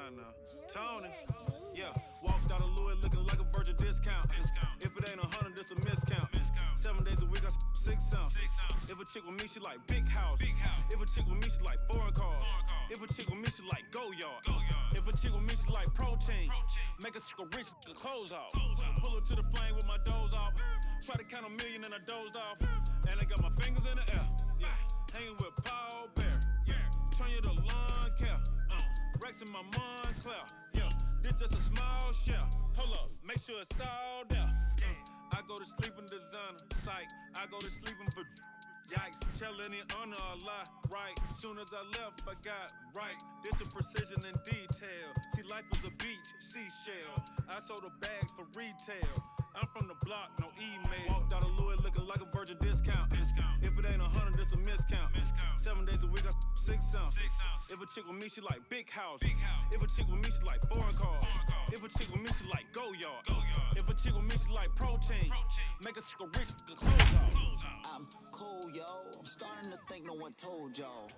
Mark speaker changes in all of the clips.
Speaker 1: mind now. Tony, yeah, walked out of Louis looking like a virgin discount. If it ain't 100, it's a miscount. 7 days a week, I 6 ounces. If a chick with me, she like big houses. If a chick with me, she like foreign cars. If a chick with me, she like go yard. If a chick with me, she like protein. Make a rich clothes off. Pull her to the flame with my doze off. Try to count a million and I dozed off. And I got my fingers in the air. Yeah, hanging with Paul Bear. Yeah, turn you to lawn care. Rex in my Montclair. Yeah, this just a small shell. Hold up, make sure it's all there. I go to sleep in designer. Psych, I go to sleep in for yikes. Tell any honor a lie. Right, soon as I left, I got right. This is precision and detail. See, life is a beach, seashell. I sold the bags for retail. I'm from the block, no email. Walked out of Louis looking like a virgin discount. If it ain't 100, it's a miscount. 7 days a week, I 6 ounces. If a chick with me, she like big houses. If a chick with me, she like foreign cars. If a chick with me, she like go yard. If a chick with me, she like protein. Make a rich clothes off.
Speaker 2: I'm cool, yo. I'm starting to think no one told y'all.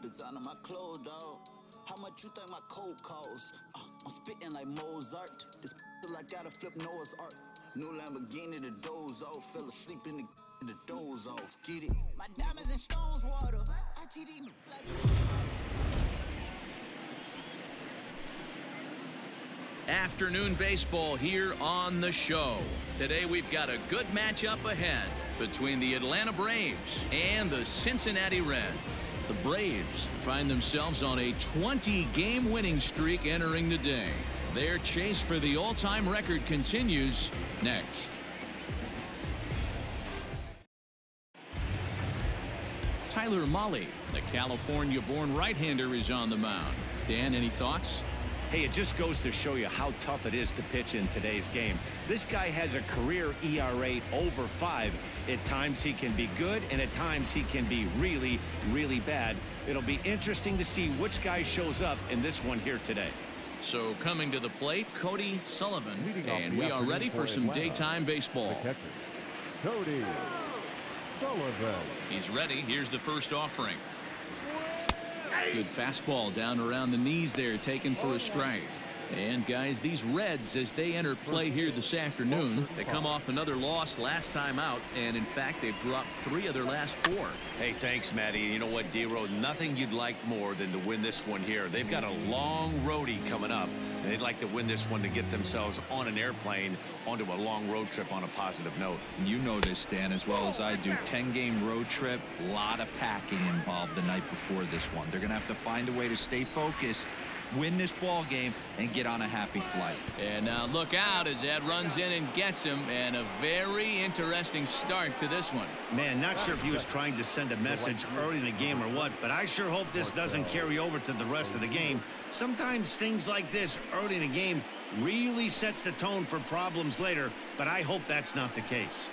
Speaker 2: Designing my clothes, dog. How much you think my coat costs? I'm spitting like Mozart. This till I gotta flip Noah's Ark. New Lamborghini, the doze off. Fell asleep in the doze off. Get it? My diamonds and stones water. ITD like.
Speaker 3: Afternoon baseball here on the show. Today we've got a good matchup ahead between the Atlanta Braves and the Cincinnati Reds. The Braves find themselves on a 20-game winning streak entering the day. Their chase for the all-time record continues next. Tyler Mahle, the California-born right-hander, is on the mound. Dan, any thoughts?
Speaker 4: Hey, it just goes to show you how tough it is to pitch in today's game. This guy has a career ERA over 5. At times he can be good, and at times he can be really, really bad. It'll be interesting to see which guy shows up in this one here today.
Speaker 3: So coming to the plate, Cody Sullivan, and we are ready for some daytime baseball.
Speaker 5: Cody Sullivan.
Speaker 3: He's ready. Here's the first offering. Good fastball down around the knees there, taken for a strike. And guys, these Reds, as they enter play here this afternoon, they come off another loss last time out, and in fact they've dropped 3 of their last 4.
Speaker 4: Hey, thanks, Matty. You know what, D-Road, nothing you'd like more than to win this one here. They've got a long roadie coming up, and they'd like to win this one to get themselves on an airplane onto a long road trip on a positive note.
Speaker 6: You know this, Dan, as well as I do. 10-game road trip, a lot of packing involved the night before this one. They're going to have to find a way to stay focused, win this ball game, and get on a happy flight.
Speaker 3: And now look out as Ed runs in and gets him, and a very interesting start to this one.
Speaker 4: Man, not sure if he was trying to send a message early in the game or what, but I sure hope this doesn't carry over to the rest of the game. Sometimes things like this early in the game really sets the tone for problems later, but I hope that's not the case.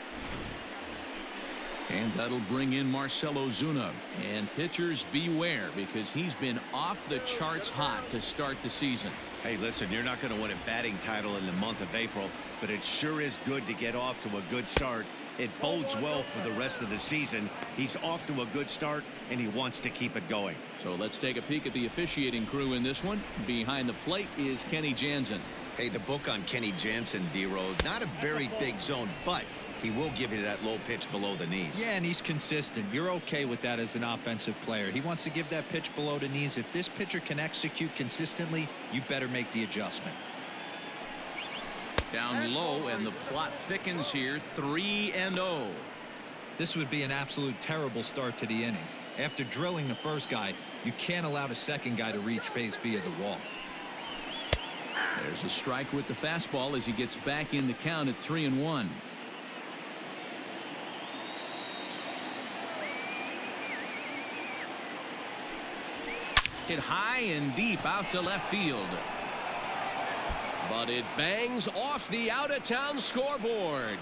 Speaker 3: And that'll bring in Marcell Ozuna. And pitchers beware, because he's been off the charts hot to start the season.
Speaker 4: Hey, listen, you're not going to win a batting title in the month of April, but it sure is good to get off to a good start. It bodes well for the rest of the season. He's off to a good start, and he wants to keep it going.
Speaker 3: So let's take a peek at the officiating crew in this one. Behind the plate is Kenny Jansen.
Speaker 7: Hey, the book on Kenny Jansen, D-Road, not a very big zone, but he will give you that low pitch below the knees.
Speaker 6: Yeah, and he's consistent. You're okay with that as an offensive player. He wants to give that pitch below the knees. If this pitcher can execute consistently, you better make the adjustment.
Speaker 3: Down low, and the plot thickens here, 3-0.
Speaker 6: This would be an absolute terrible start to the inning. After drilling the first guy, you can't allow the second guy to reach base via the wall.
Speaker 3: There's a strike with the fastball as he gets back in the count at 3-1. Hit high and deep out to left field. But it bangs off the out-of-town scoreboard.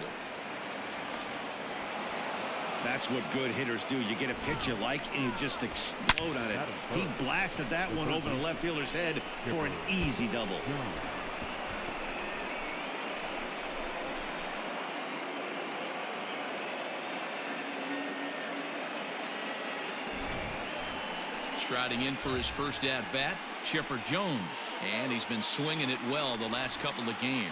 Speaker 4: That's what good hitters do. You get a pitch you like, and you just explode on it. He blasted that one over the left fielder's head for an easy double.
Speaker 3: Striding in for his first at-bat, Chipper Jones, and he's been swinging it well the last couple of games.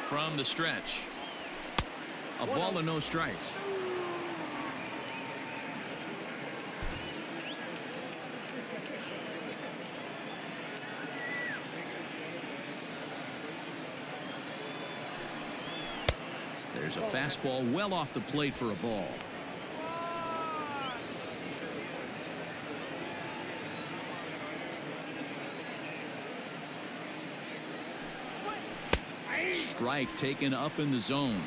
Speaker 3: From the stretch, a ball and no strikes. There's a fastball well off the plate for a ball. Strike taken up in the zone.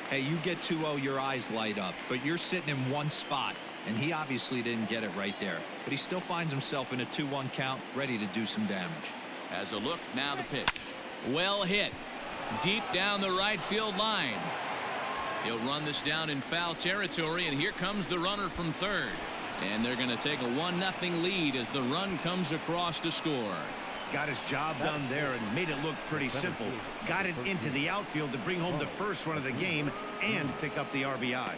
Speaker 6: Hey, you get 2-0, your eyes light up, but you're sitting in one spot, and he obviously didn't get it right there. But he still finds himself in a 2-1 count, ready to do some damage.
Speaker 3: As a look, now the pitch. Well hit. Deep down the right field line. He'll run this down in foul territory, and here comes the runner from third. And they're going to take a 1-0 lead as the run comes across to score.
Speaker 4: Got his job done there and made it look pretty simple. Got it into the outfield to bring home the first run of the game and pick up the RBI.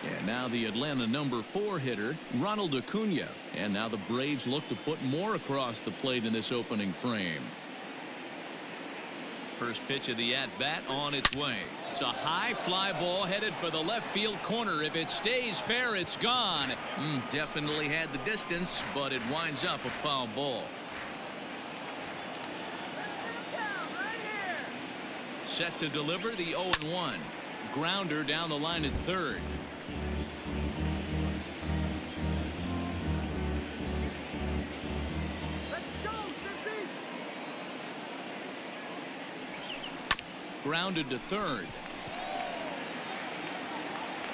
Speaker 3: And now the Atlanta number 4 hitter, Ronald Acuna. And now the Braves look to put more across the plate in this opening frame. First pitch of the at-bat on its way. It's a high fly ball headed for the left field corner. If it stays fair, it's gone. Definitely had the distance, but it winds up a foul ball. Set to deliver the 0-1. Grounder down the line at third. Grounded to third.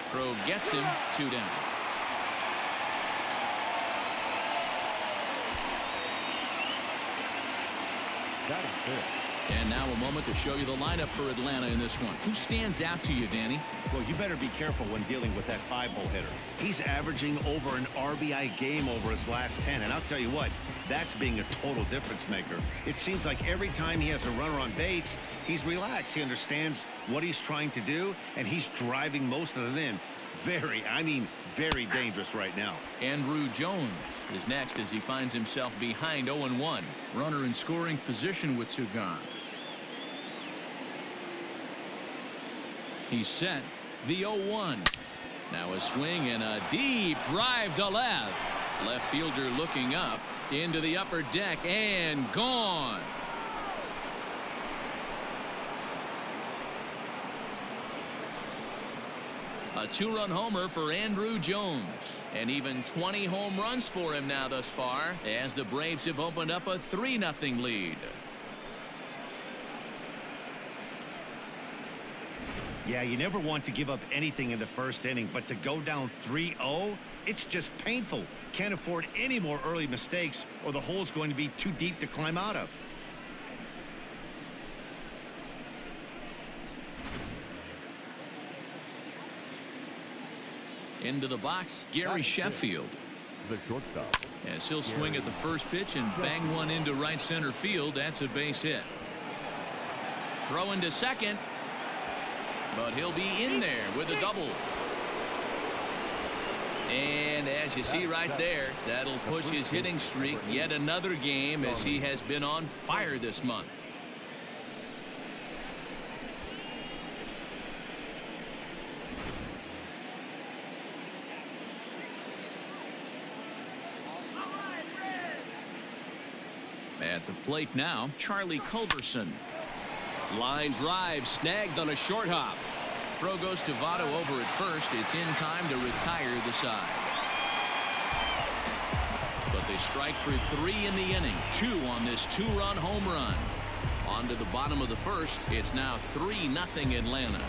Speaker 3: Throw gets him, 2 down.
Speaker 5: That is good.
Speaker 3: And now a moment to show you the lineup for Atlanta in this one. Who stands out to you, Danny?
Speaker 4: Well, you better be careful when dealing with that 5-hole hitter. He's averaging over an RBI game over his last 10. And I'll tell you what, that's being a total difference maker. It seems like every time he has a runner on base, he's relaxed. He understands what he's trying to do, and he's driving most of them in. Very dangerous right now.
Speaker 3: Andrew Jones is next as he finds himself behind 0-1. Runner in scoring position with Sugan. He's set. The 0-1. Now a swing and a deep drive to left. Left fielder looking up into the upper deck and gone. A 2-run homer for Andrew Jones. And even 20 home runs for him now thus far as the Braves have opened up a 3-0 lead.
Speaker 4: Yeah, you never want to give up anything in the first inning, but to go down 3-0, it's just painful. Can't afford any more early mistakes or the hole's going to be too deep to climb out of.
Speaker 3: Into the box, Gary Sheffield.
Speaker 5: The shortstop.
Speaker 3: As he'll swing at the first pitch and bang one into right center field. That's a base hit. Throw into second. But he'll be in there with a double. And as you see right there, that'll push his hitting streak yet another game as he has been on fire this month. At the plate now, Charlie Culberson. Line drive snagged on a short hop. Throw goes to Votto over at first. It's in time to retire the side. But they strike for 3 in the inning. 2 on this 2-run home run. On to the bottom of the first. It's now 3-0 Atlanta.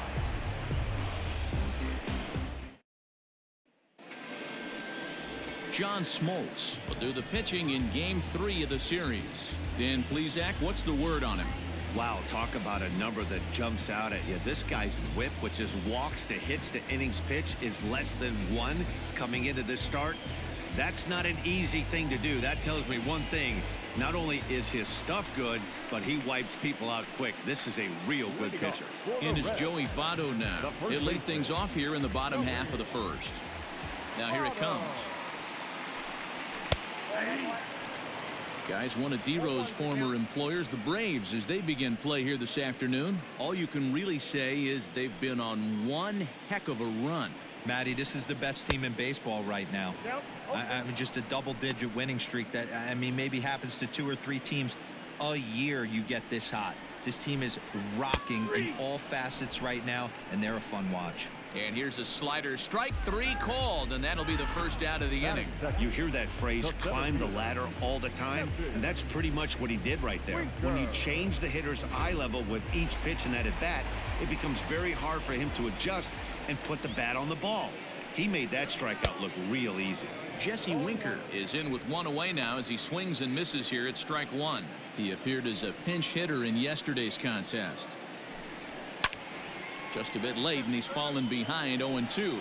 Speaker 3: John Smoltz will do the pitching in Game 3 of the series. Dan Plesac, what's the word on him?
Speaker 4: Wow, talk about a number that jumps out at you. This guy's whip, which is walks to hits to innings pitch, is less than 1 coming into this start. That's not an easy thing to do. That tells me one thing. Not only is his stuff good, but he wipes people out quick. This is a real good pitcher.
Speaker 3: In is Joey Votto now. He'll lead things off here in the bottom half of the first. Now here it comes. Guys, one of D-Rose former employers, the Braves, as they begin play here this afternoon. All you can really say is they've been on one heck of a run.
Speaker 6: Matty, this is the best team in baseball right now. I mean, just a double-digit winning streak that, I mean, maybe happens to 2 or 3 teams a year. You get this hot. This team is rocking in all facets right now, and they're a fun watch.
Speaker 3: And here's a slider, strike 3 called, and that'll be the first out of the inning.
Speaker 4: You hear that phrase, climb the ladder, all the time, and that's pretty much what he did right there. When you change the hitter's eye level with each pitch in that at-bat, it becomes very hard for him to adjust and put the bat on the ball. He made that strikeout look real easy.
Speaker 3: Jesse Winker is in with 1 away now as he swings and misses here at strike 1. He appeared as a pinch hitter in yesterday's contest. Just a bit late, and he's fallen behind 0-2.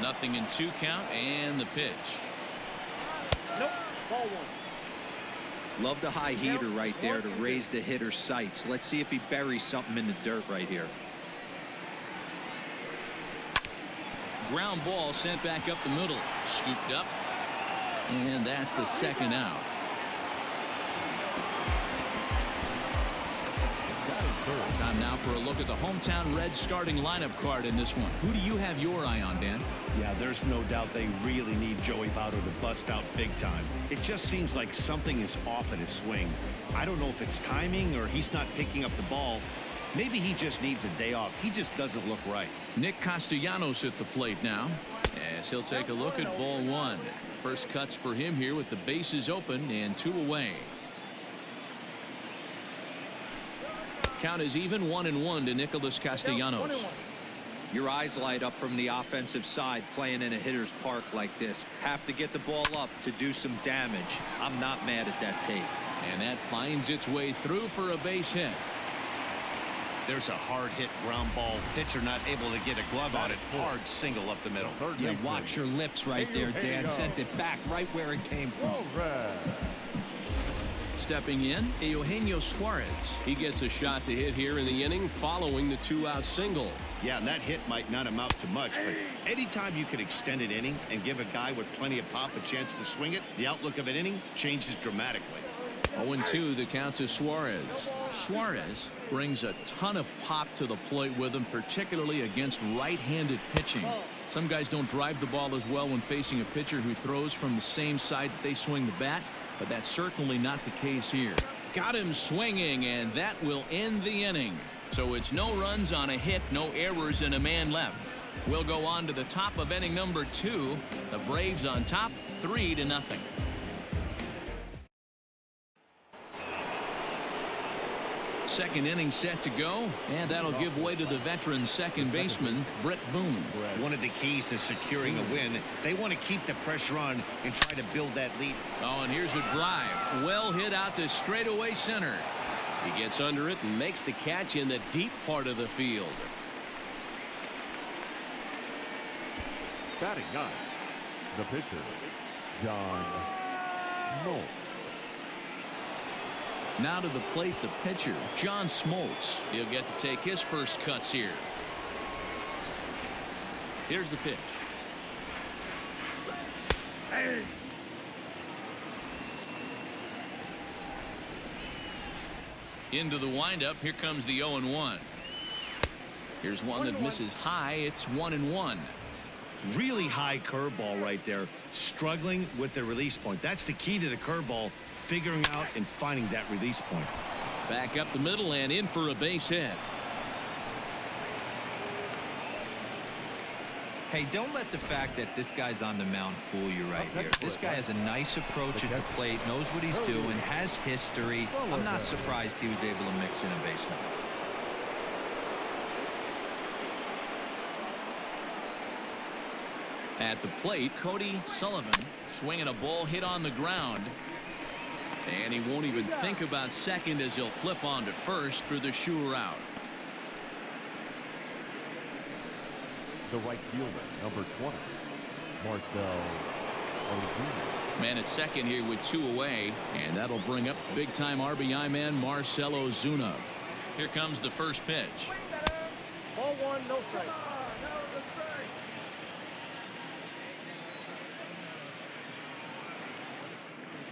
Speaker 3: Nothing in 2 count, and the pitch.
Speaker 5: Nope, ball 1.
Speaker 6: Love the high heater right there to raise the hitter's sights. Let's see if he buries something in the dirt right here.
Speaker 3: Ground ball sent back up the middle. Scooped up. And that's the second out. Time now for a look at the hometown Reds starting lineup card in this one. Who do you have your eye on, Dan?
Speaker 4: Yeah, there's no doubt they really need Joey Votto to bust out big time. It just seems like something is off in his swing. I don't know if it's timing or he's not picking up the ball. Maybe he just needs a day off. He just doesn't look right.
Speaker 3: Nick Castellanos at the plate now, as he'll take a look at ball 1. First cuts for him here with the bases open and 2 away. Count is even 1-1 to Nicholas Castellanos.
Speaker 6: Your eyes light up from the offensive side playing in a hitter's park like this. Have to get the ball up to do some damage. I'm not mad at that take.
Speaker 3: And that finds its way through for a base hit.
Speaker 4: There's a hard hit ground ball. Pitcher not able to get a glove on it. Hard single up the middle.
Speaker 6: Yeah, watch your lips right there, Dan. Sent it back right where it came from.
Speaker 3: Stepping in, Eugenio Suarez. He gets a shot to hit here in the inning following the 2-out single.
Speaker 4: Yeah, and that hit might not amount to much, but anytime you can extend an inning and give a guy with plenty of pop a chance to swing it, the outlook of an inning changes dramatically.
Speaker 3: 0-2 the count to Suarez. Suarez brings a ton of pop to the plate with him, particularly against right-handed pitching. Some guys don't drive the ball as well when facing a pitcher who throws from the same side that they swing the bat, but that's certainly not the case here. Got him swinging, and that will end the inning. So it's no runs on a hit, no errors, and a man left. We'll go on to the top of inning number 2. The Braves on top 3-0. Second inning set to go, and that'll give way to the veteran second baseman, Brett Boone.
Speaker 4: One of the keys to securing a win, they want to keep the pressure on and try to build that lead.
Speaker 3: Oh, and here's a drive. Well hit out to straightaway center. He gets under it and makes the catch in the deep part of the field.
Speaker 5: Batting 9, the pitcher, John Smoltz.
Speaker 3: Now to the plate, the pitcher, John Smoltz. He'll get to take his first cuts here. Here's the pitch.
Speaker 5: Hey.
Speaker 3: Into the windup. Here comes the 0-1. Here's one that misses high. It's 1-1.
Speaker 4: Really high curveball right there. Struggling with the release point. That's the key to the curveball. Figuring out and finding that release point.
Speaker 3: Back up the middle and in for a base hit.
Speaker 6: Hey, don't let the fact that this guy's on the mound fool you right here. This guy has a nice approach at the plate, knows what he's doing, has history. I'm not surprised he was able to mix in a base number.
Speaker 3: At the plate, Cody Sullivan swinging a ball hit on the ground. And he won't even think about second as he'll flip on to first for the sure out.
Speaker 5: The right fielder, number 20, Marcell Ozuna.
Speaker 3: Man at second here with 2 away, and that'll bring up big-time RBI man Marcell Ozuna. Here comes the first pitch.
Speaker 5: Ball 1, no strike.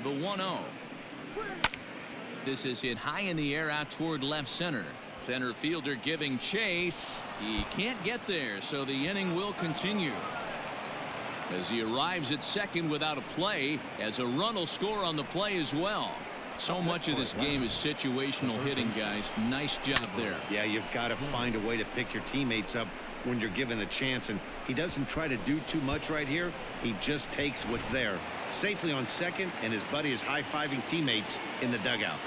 Speaker 3: The 1-0. This is hit high in the air out toward left center. Center fielder giving chase. He can't get there, so the inning will continue. As he arrives at second without a play, as a run will score on the play as well. So much of this game is situational hitting, guys. Nice job there.
Speaker 4: Yeah, you've got to find a way to pick your teammates up when you're given the chance, and he doesn't try to do too much right here. He just takes what's there. Safely on second, and his buddy is high-fiving teammates in the dugout.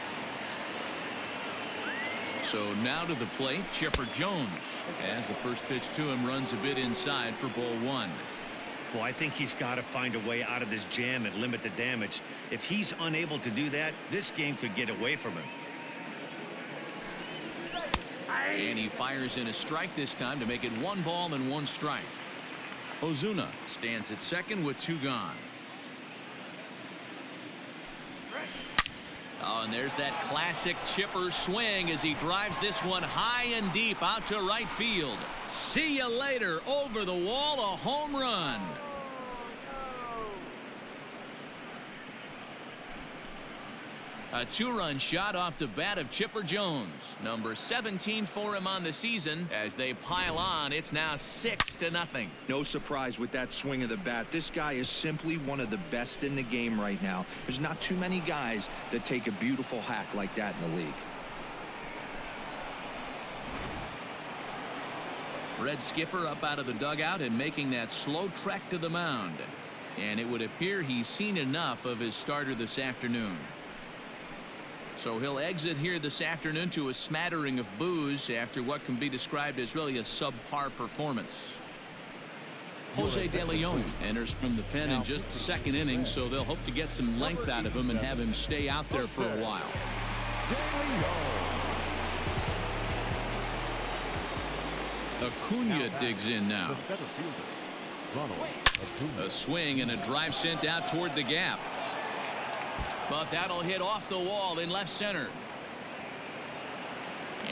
Speaker 3: So now to the plate, Chipper Jones, as the first pitch to him runs a bit inside for ball 1.
Speaker 4: Well, I think he's got to find a way out of this jam and limit the damage. If he's unable to do that, this game could get away from him.
Speaker 3: And he fires in a strike this time to make it 1 ball and 1 strike. Ozuna stands at second with 2 gone. Oh, and there's that classic Chipper swing as he drives this one high and deep out to right field. See you later. Over the wall, a home run. A 2-run shot off the bat of Chipper Jones. Number 17 for him on the season. As they pile on, it's now 6-0.
Speaker 6: No surprise with that swing of the bat. This guy is simply one of the best in the game right now. There's not too many guys that take a beautiful hack like that in the league.
Speaker 3: Red Skipper up out of the dugout and making that slow trek to the mound. And it would appear he's seen enough of his starter this afternoon. So he'll exit here this afternoon to a smattering of boos after what can be described as really a subpar performance. Jose De Leon enters from the pen in just the second inning, so they'll hope to get some length out of him and have him stay out there for a while. Acuna digs in now. A swing and a drive sent out toward the gap. But that'll hit off the wall in left center.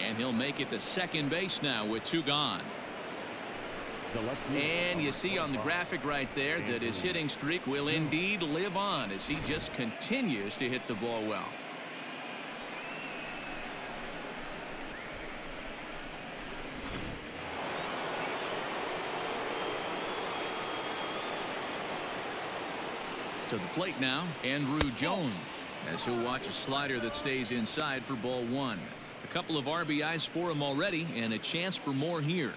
Speaker 3: And he'll make it to second base now with 2 gone. And you see on the graphic right there that his hitting streak will indeed live on as he just continues to hit the ball well. To the plate now, Andrew Jones, as he'll watch a slider that stays inside for ball 1. A couple of RBIs for him already and a chance for more here.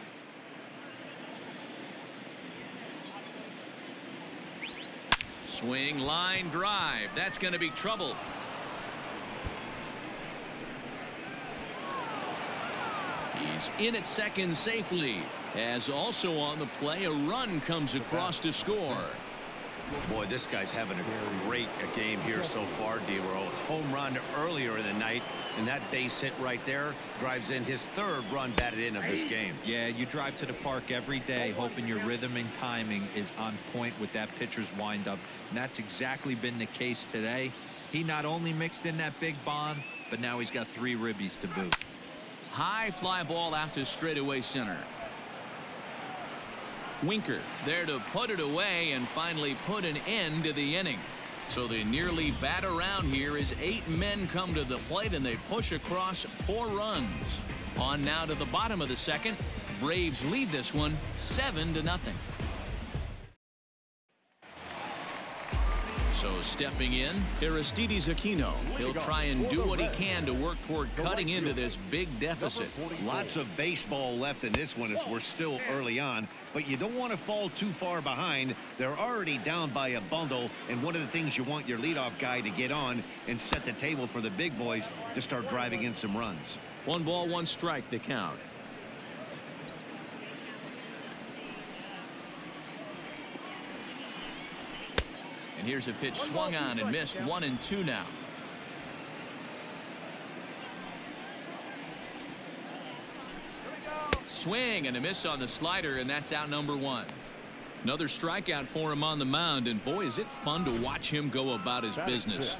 Speaker 3: Swing, line drive. That's going to be trouble. He's in at second safely, as also on the play a run comes across to score.
Speaker 4: Boy, this guy's having a great game here so far, D-Roll. Home run earlier in the night, and that base hit right there drives in his 3rd run batted in of this game.
Speaker 6: Yeah, you drive to the park every day hoping your rhythm and timing is on point with that pitcher's windup, and that's exactly been the case today. He not only mixed in that big bomb, but now he's got 3 ribbies to boot.
Speaker 3: High fly ball out to straightaway center. Winker's there to put it away and finally put an end to the inning. So they nearly bat around here as 8 men come to the plate and they push across 4 runs. On now to the bottom of the second. Braves lead this one 7-0. So stepping in, Aristides Aquino. He'll try and do what he can to work toward cutting into this big deficit.
Speaker 4: Lots of baseball left in this one as we're still early on, but you don't want to fall too far behind. They're already down by a bundle, and one of the things you want your leadoff guy to get on and set the table for the big boys to start driving in some runs.
Speaker 3: 1 ball, 1 strike, the count. And here's a pitch swung on and missed. 1-2 now. Swing and a miss on the slider, and that's out number 1. Another strikeout for him on the mound, and boy, is it fun to watch him go about his business.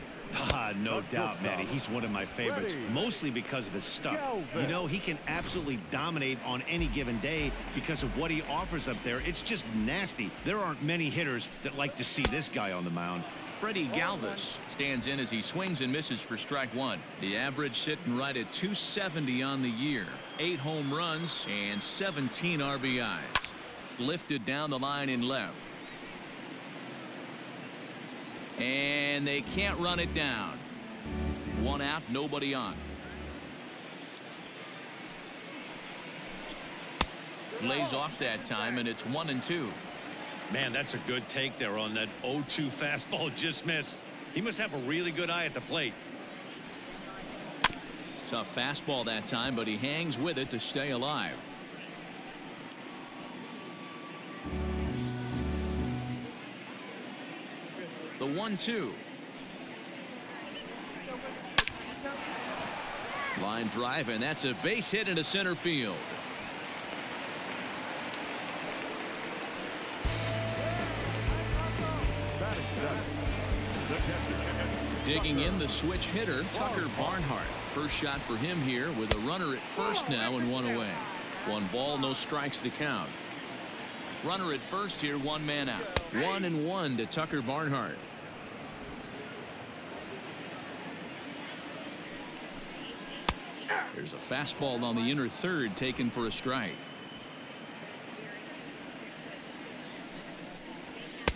Speaker 4: No doubt, Matty. He's one of my favorites, mostly because of his stuff. You know, he can absolutely dominate on any given day because of what he offers up there. It's just nasty. There aren't many hitters that like to see this guy on the mound.
Speaker 3: Freddie Galvis stands in as he swings and misses for strike one. The average sitting right at 270 on the year. 8 home runs and 17 RBIs. Lifted down the line in left. And they can't run it down. 1 out, nobody on. Lays off that time, and it's 1-2.
Speaker 4: Man, that's a good take there on that 0-2 fastball. Just missed. He must have a really good eye at the plate.
Speaker 3: Tough fastball that time, but he hangs with it to stay alive. The 1-2. Line drive, and that's a base hit into center field. Digging in, the switch hitter, Tucker Barnhart. First shot for him here with a runner at first now and 1 away. 1 ball, no strikes to count. Runner at first here, 1 man out. 1-1 to Tucker Barnhart. There's a fastball on the inner third taken for a strike.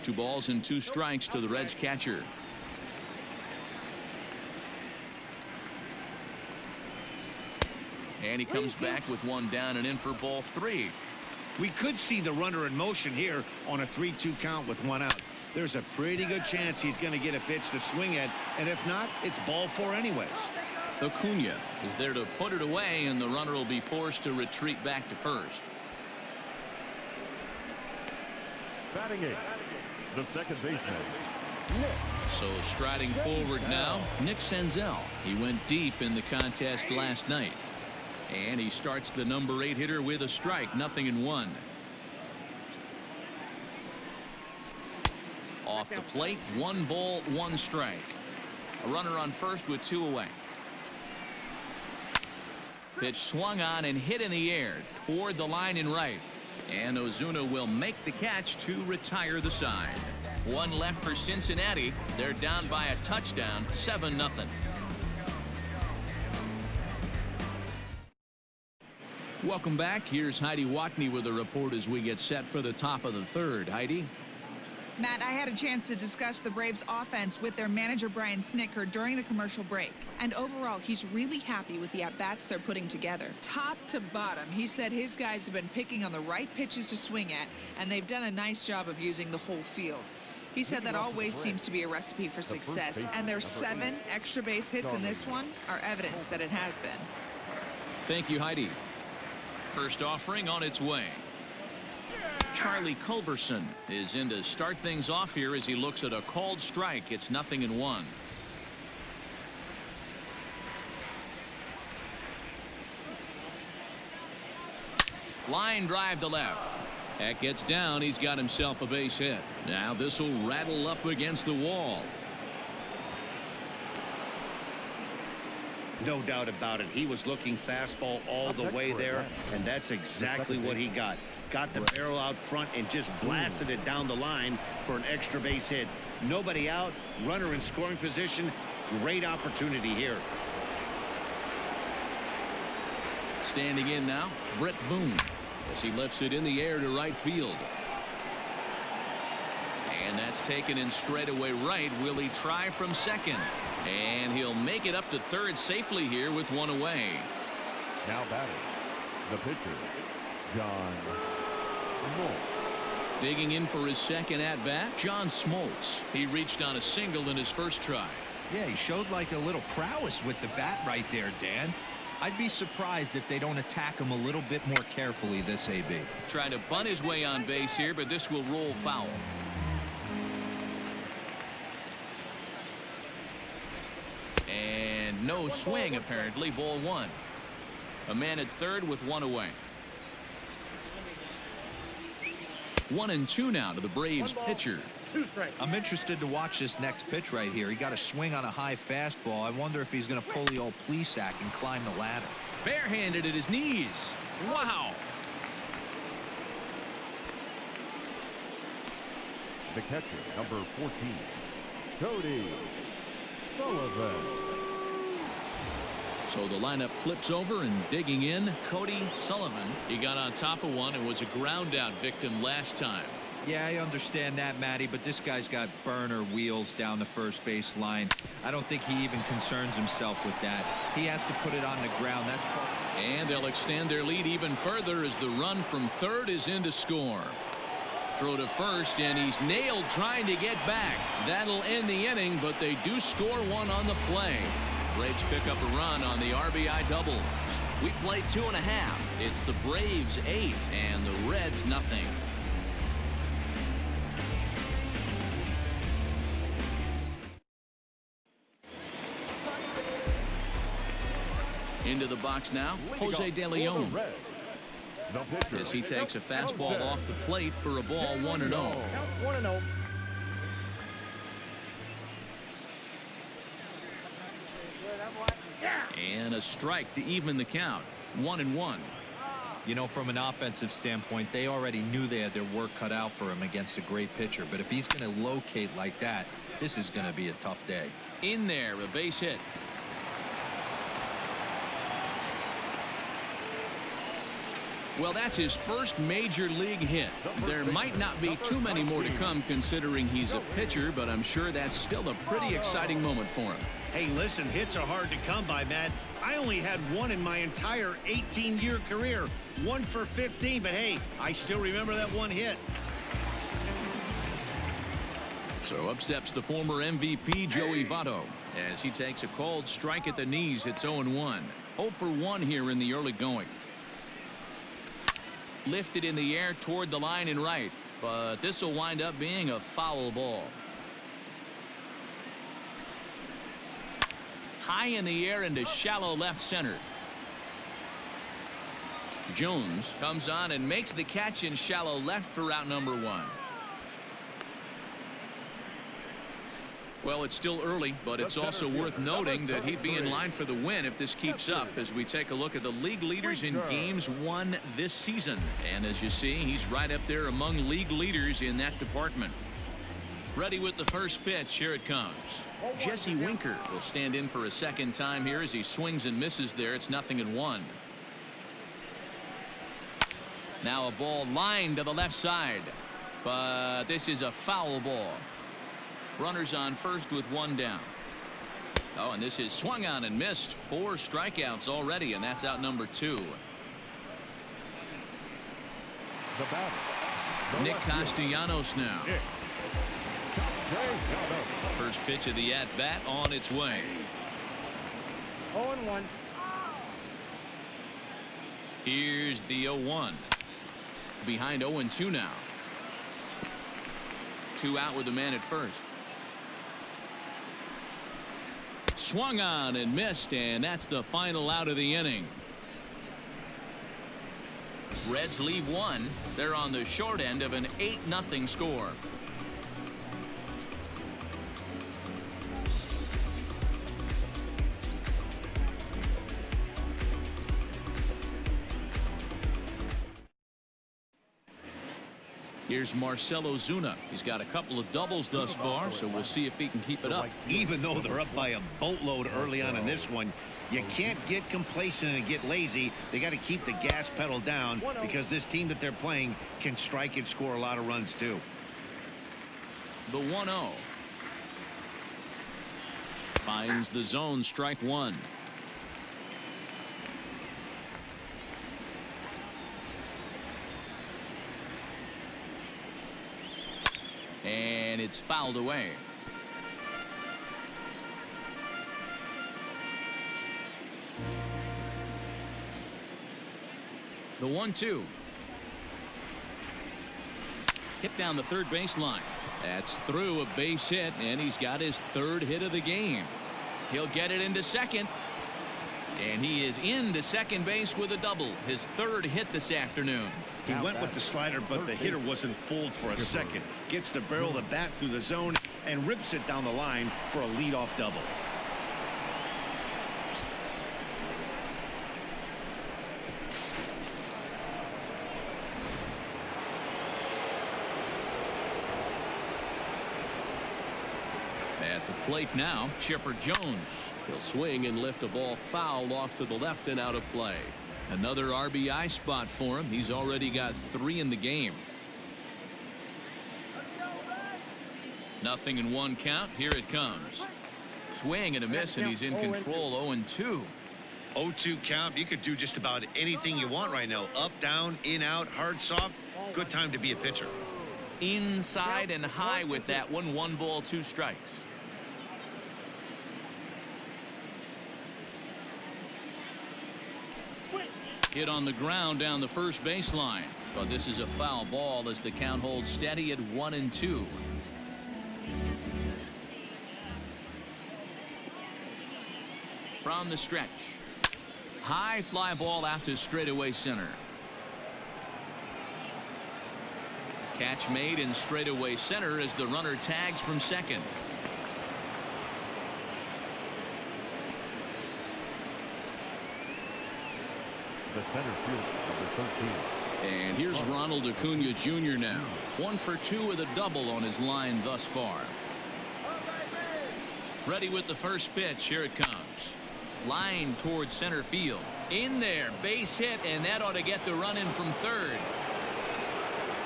Speaker 3: 2 balls and 2 strikes to the Reds catcher. And he comes back with 1 down and in for ball 3.
Speaker 4: We could see the runner in motion here on a 3-2 count with 1 out. There's a pretty good chance he's going to get a pitch to swing at, and if not, it's ball 4 anyways.
Speaker 3: Acuna is there to put it away, and the runner will be forced to retreat back to first.
Speaker 5: Batting 8, the second baseman, Nick.
Speaker 3: So striding forward now, Nick Senzel. He went deep in the contest last night. And he starts the number 8 hitter with a strike, 0-1. Off the plate, 1 ball, 1 strike. A runner on first with 2 away. Pitch swung on and hit in the air toward the line in right. And Ozuna will make the catch to retire the side. 1 left for Cincinnati. They're down by a touchdown, 7-0. Welcome back. Here's Heidi Watney with a report as we get set for the top of the third. Heidi?
Speaker 8: Matt, I had a chance to discuss the Braves offense with their manager Brian Snitker during the commercial break. And overall, he's really happy with the at-bats they're putting together. Top to bottom, he said his guys have been picking on the right pitches to swing at, and they've done a nice job of using the whole field. He said that always seems to be a recipe for success, and their 7 extra base hits in this one are evidence that it has been.
Speaker 3: Thank you, Heidi. First offering on its way. Charlie Culberson is in to start things off here as he looks at a called strike. It's 0-1. Line drive to left. That gets down. He's got himself a base hit. Now this will rattle up against the wall.
Speaker 4: No doubt about it. He was looking fastball all the way there, and that's exactly what he got. Got the barrel out front and just blasted it down the line for an extra base hit. Nobody out, runner in scoring position. Great opportunity here.
Speaker 3: Standing in now, Brett Boone, as he lifts it in the air to right field. And that's taken in straightaway right. Will he try from second? And he'll make it up to third safely here with 1 away.
Speaker 5: Now batting, the pitcher, John Smoltz.
Speaker 3: Digging in for his second at-bat, John Smoltz. He reached on a single in his first try.
Speaker 6: Yeah, he showed like a little prowess with the bat right there, Dan. I'd be surprised if they don't attack him a little bit more carefully this AB.
Speaker 3: Trying to bunt his way on base here, but this will roll foul. And no swing, apparently. Ball 1. A man at third with 1 away. 1-2 now to the Braves pitcher.
Speaker 6: I'm interested to watch this next pitch right here. He got a swing on a high fastball. I wonder if he's going to pull the old Plesac and climb the ladder.
Speaker 3: Barehanded at his knees. Wow.
Speaker 5: The catcher, number 14, Cody Sullivan.
Speaker 3: So the lineup flips over, and digging in, Cody Sullivan. He got on top of one and was a ground out victim last time.
Speaker 6: Yeah, I understand that, Matty, but this guy's got burner wheels down the first base line. I don't think he even concerns himself with that. He has to put it on the ground. That's part.
Speaker 3: And they'll extend their lead even further as the run from third is in to score. Throw to first, and he's nailed trying to get back. That'll end the inning, but they do score one on the play. Braves pick up a run on the RBI double. We played 2.5. It's the Braves 8 and the Reds nothing. Into the box now, Jose De Leon. As he takes a fastball off the plate for a ball 1-0. And a strike to even the count. 1-1.
Speaker 6: You know, from an offensive standpoint, they already knew they had their work cut out for him against a great pitcher. But if he's going to locate like that, this is going to be a tough day.
Speaker 3: In there, a base hit. Well, that's his first major league hit. There might not be too many more to come considering he's a pitcher, but I'm sure that's still a pretty exciting moment for him.
Speaker 4: Hey, listen, hits are hard to come by, Matt. I only had one in my entire 18-year career. 1 for 15, but hey, I still remember that one hit.
Speaker 3: So up steps the former MVP Joey Votto as he takes a called strike at the knees. It's 0-1. 0 for 1 here in the early going. Lifted in the air toward the line and right, but this will wind up being a foul ball. High in the air into shallow left center. Jones comes on and makes the catch in shallow left for out number 1. Well, it's still early, but it's also worth noting that he'd be in line for the win if this keeps up as we take a look at the league leaders in games won this season. And as you see, he's right up there among league leaders in that department. Ready with the first pitch. Here it comes. Jesse Winker will stand in for a second time here as he swings and misses there. It's 0-1. Now a ball lined to the left side, but this is a foul ball. Runners on first with 1 down. Oh, and this is swung on and missed. 4 strikeouts already, and that's out number 2. Nick Castellanos now. First pitch of the at-bat on its way.
Speaker 5: 0-1.
Speaker 3: Here's the 0-1. Behind 0-2 now. 2 out with the man at first. Swung on and missed, and that's the final out of the inning. Reds leave 1. They're on the short end of an 8-0 score. Here's Marcell Ozuna. He's got a couple of doubles thus far, so we'll see if he can keep it up.
Speaker 4: Even though they're up by a boatload early on in this one, you can't get complacent and get lazy. They got to keep the gas pedal down because this team that they're playing can strike and score a lot of runs too.
Speaker 3: The 1-0. Finds the zone, strike 1. And it's fouled away. The 1-2. Hit down the third baseline. That's through a base hit, and he's got his 3rd hit of the game. He'll get it into second. And he is into second base with a double, his third hit this afternoon.
Speaker 4: He went with the slider, but the hitter wasn't fooled for a second. Gets the barrel of the bat through the zone and rips it down the line for a leadoff double.
Speaker 3: At the plate now, Chipper Jones. He'll swing and lift a ball foul off to the left and out of play. Another RBI spot for him. He's already got 3 in the game. Nothing in 1 count. Here it comes. Swing and a miss, and he's in control. 0-2.
Speaker 7: 0-2 count. You could do just about anything you want right now. Up, down, in, out, hard, soft. Good time to be a pitcher.
Speaker 3: Inside and high with that one. 1 ball, 2 strikes. Hit on the ground down the first baseline, but this is a foul ball as the count holds steady at 1-2. From the stretch, high fly ball out to straightaway center. Catch made in straightaway center as the runner tags from second.
Speaker 5: The center fielder, number 13.
Speaker 3: And here's Ronald Acuna Jr. now. 1 for 2 with a double on his line thus far. Ready with the first pitch. Here it comes. Line towards center field. In there, base hit, and that ought to get the run in from third.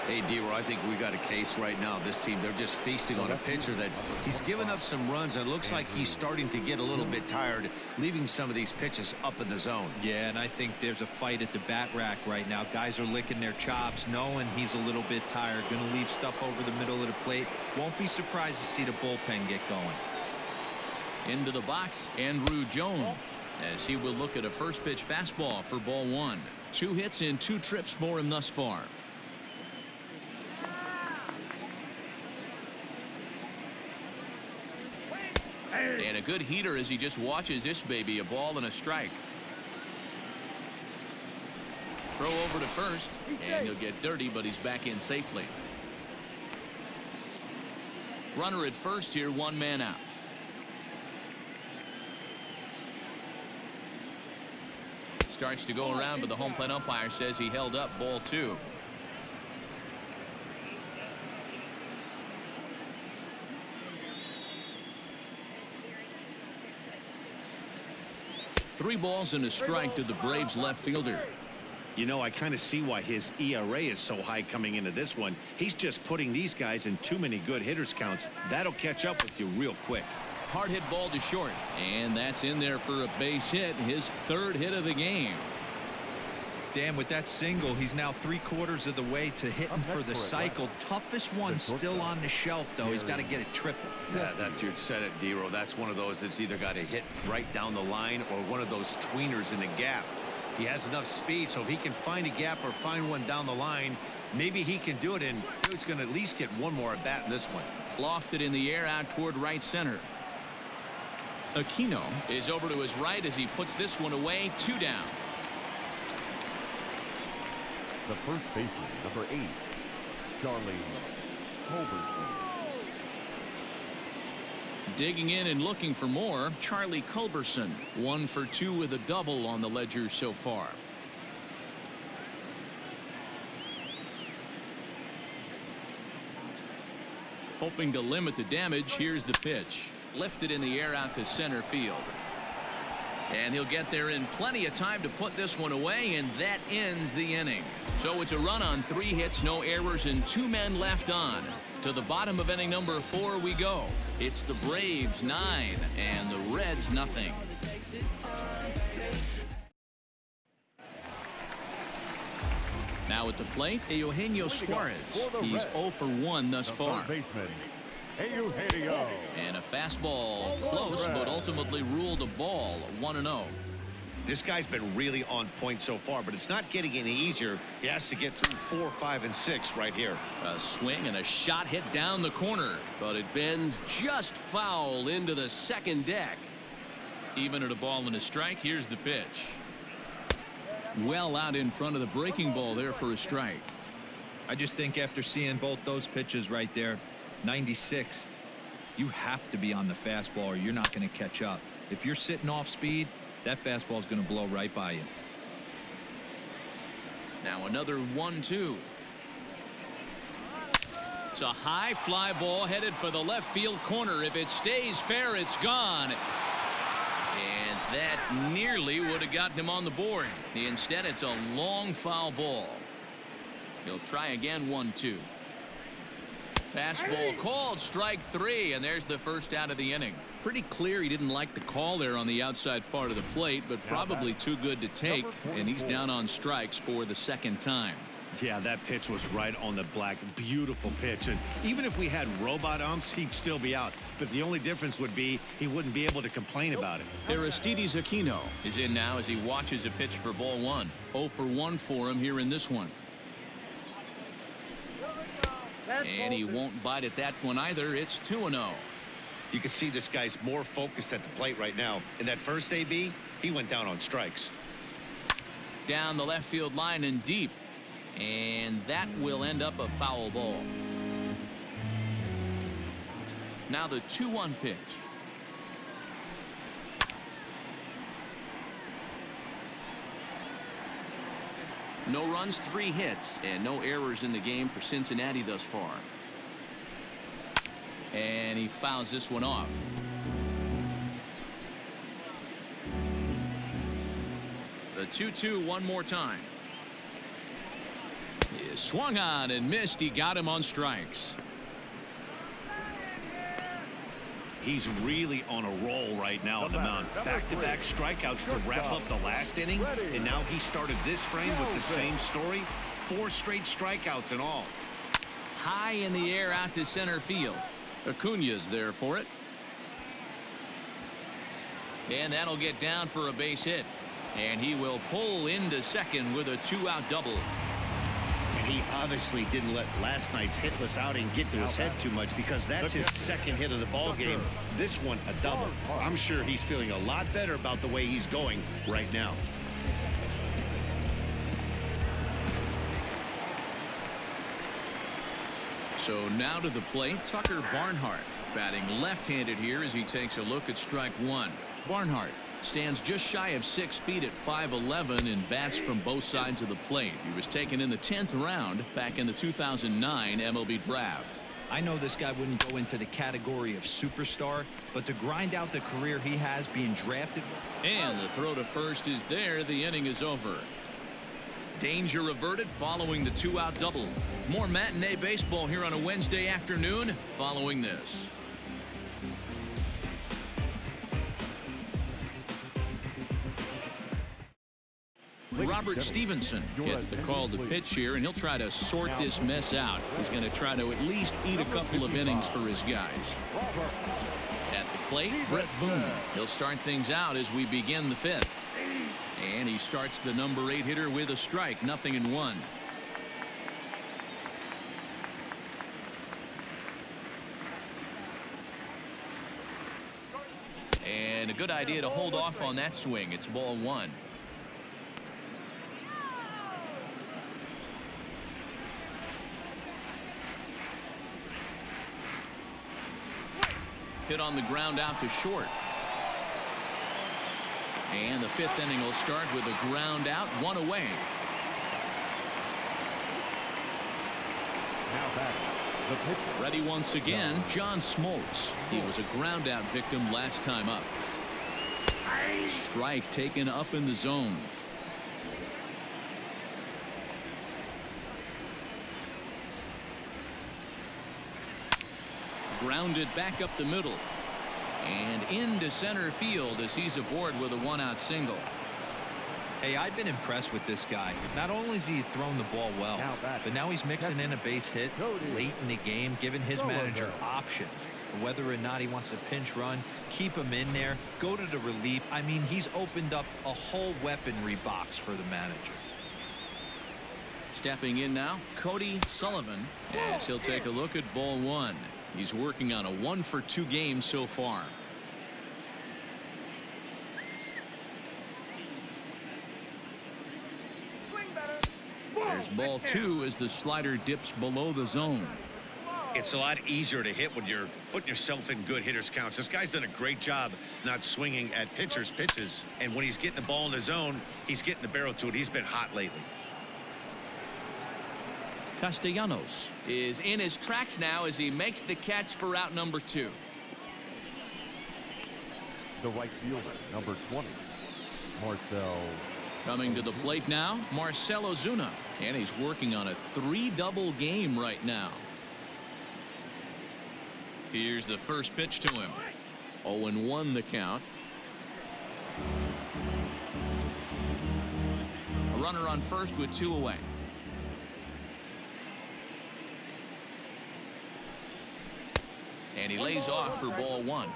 Speaker 7: Hey, D-Roy, I think we got a case right now. This team, they're just feasting on a pitcher that he's given up some runs, and it looks like he's starting to get a little bit tired, leaving some of these pitches up in the zone.
Speaker 6: Yeah, and I think there's a fight at the bat rack right now. Guys are licking their chops, knowing he's a little bit tired, going to leave stuff over the middle of the plate. Won't be surprised to see the bullpen get going.
Speaker 3: Into the box, Andrew Jones, as he will look at a first pitch fastball for ball 1. 2 hits and 2 trips for him thus far. And a good heater as he just watches this baby. A ball and a strike. Throw over to first, and he'll get dirty, but he's back in safely. Runner at first here, 1 man out. Starts to go around, but the home plate umpire says he held up. Ball 2. Three balls and a strike to the Braves left fielder.
Speaker 4: You know, I kind of see why his ERA is so high coming into this one. He's just putting these guys in too many good hitters counts. That'll catch up with you real quick.
Speaker 3: Hard hit ball to short, and that's in there for a base hit, his 3rd hit of the game.
Speaker 6: Dan, with that single, he's now 3/4 of the way to hitting for the cycle. Toughest one still on the shelf, though. He's got to get a triple.
Speaker 7: Yeah, that you said it, D-Roy. That's one of those that's either got to hit right down the line or one of those tweeners in the gap. He has enough speed, so if he can find a gap or find one down the line, maybe he can do it, and he's going to at least get one more at bat in this one.
Speaker 3: Lofted in the air out toward right center. Aquino is over to his right as he puts this one away. 2 down.
Speaker 5: The first baseman, number 8, Charlie Culberson.
Speaker 3: Digging in and looking for more, Charlie Culberson. 1 for 2 with a double on the ledger so far. Hoping to limit the damage, here's the pitch. Lifted in the air out to center field. And he'll get there in plenty of time to put this one away, and that ends the inning. So it's a run on 3 hits, no errors, and 2 men left on. To the bottom of inning number 4 we go. It's the Braves 9 and the Reds nothing. Now at the plate, Eugenio Suarez. He's 0 for 1 thus far. And a fastball close, but ultimately ruled a ball. 1-0.
Speaker 7: This guy's been really on point so far, but it's not getting any easier. He has to get through 4, 5, and 6 right here.
Speaker 3: A swing and a shot hit down the corner, but it bends just foul into the second deck. Even at a ball and a strike, here's the pitch. Well out in front of the breaking ball there for a strike.
Speaker 6: I just think after seeing both those pitches right there, 96, you have to be on the fastball or you're not going to catch up. If you're sitting off speed, that fastball is going to blow right by you.
Speaker 3: Now another 1-2. It's a high fly ball headed for the left field corner. If it stays fair, it's gone. And that nearly would have gotten him on the board. Instead, it's a long foul ball. He'll try again. 1-2. Fastball called, strike 3, and there's the first out of the inning. Pretty clear he didn't like the call there on the outside part of the plate, but probably too good to take, and he's down on strikes for the second time.
Speaker 7: Yeah, that pitch was right on the black. Beautiful pitch. And even if we had robot umps, he'd still be out. But the only difference would be he wouldn't be able to complain about it.
Speaker 3: Aristides Aquino is in now as he watches a pitch for ball 1. 0 for 1 for him here in this one. And he won't bite at that one either. It's 2-0.
Speaker 7: You can see this guy's more focused at the plate right now. In that first AB, he went down on strikes.
Speaker 3: Down the left field line and deep. And that will end up a foul ball. Now the 2-1 pitch. No runs, 3 hits, and no errors in the game for Cincinnati thus far. And he fouls this one off. The 2-2 one more time. He swung on and missed. He got him on strikes.
Speaker 7: He's really on a roll right now on the mound. Back-to-back strikeouts to wrap up the last inning, and now he started this frame with the same story. 4 straight strikeouts in all.
Speaker 3: High in the air out to center field. Acuna's there for it. And that'll get down for a base hit. And he will pull into second with a 2-out double.
Speaker 7: And he obviously didn't let last night's hitless outing get to his head too much, because that's his second hit of the ball game. This one a double. I'm sure he's feeling a lot better about the way he's going right now.
Speaker 3: So now to the plate, Tucker Barnhart, batting left-handed here as he takes a look at strike 1. Barnhart stands just shy of 6 feet at 5'11" and bats from both sides of the plate. He was taken in the 10th round back in the 2009 MLB draft.
Speaker 6: I know this guy wouldn't go into the category of superstar, but to grind out the career he has being drafted.
Speaker 3: And the throw to first is there. The inning is over. Danger averted following the 2-out double. More matinee baseball here on a Wednesday afternoon following this. Robert Stevenson gets the call to pitch here, and he'll try to sort this mess out. He's going to try to at least eat a couple of innings for his guys. At the plate, Brett Boone. He'll start things out as we begin the 5th. And he starts the number 8 hitter with a strike, 0-1. And a good idea to hold off on that swing. It's ball 1. Hit on the ground out to short. And the 5th inning will start with a ground out, 1 away.
Speaker 5: Now back, the pitcher.
Speaker 3: Ready once again, John Smoltz. He was a ground out victim last time up. Strike taken up in the zone. Grounded back up the middle. And into center field as he's aboard with a 1-out single.
Speaker 6: Hey, I've been impressed with this guy. Not only has he thrown the ball well, but now he's mixing in a base hit late in the game, giving his manager options. Whether or not he wants to pinch run, keep him in there, go to the relief. I mean, he's opened up a whole weaponry box for the manager.
Speaker 3: Stepping in now, Cody Sullivan, as he'll take a look at ball 1. He's working on a 1-for-2 game so far. Here's ball 2 as the slider dips below the zone.
Speaker 7: It's a lot easier to hit when you're putting yourself in good hitters counts. This guy's done a great job not swinging at pitchers' pitches. And when he's getting the ball in the zone, he's getting the barrel to it. He's been hot lately.
Speaker 3: Castellanos is in his tracks now as he makes the catch for out number 2.
Speaker 5: The right fielder, number 20, Marcell.
Speaker 3: Coming to the plate now, Marcell Ozuna. And he's working on a 3-double game right now. Here's the first pitch to him. 0-1 the count. A runner on first with 2 away. And he lays off for ball 1.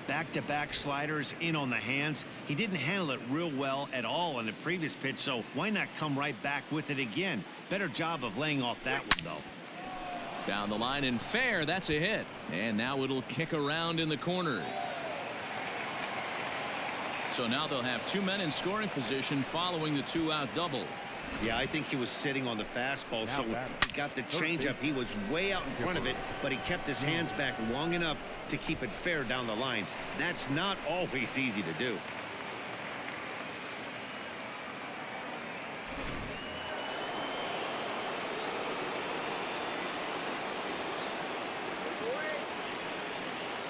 Speaker 4: Back-to-back sliders in on the hands. He didn't handle it real well at all on the previous pitch, so why not come right back with it again? Better job of laying off that one, though.
Speaker 3: Down the line and fair. That's a hit. And now it'll kick around in the corner. So now they'll have 2 men in scoring position following the 2-out double.
Speaker 4: Yeah, I think he was sitting on the fastball, so he got the changeup. He was way out in front of it, but he kept his hands back long enough to keep it fair down the line. That's not always easy to do.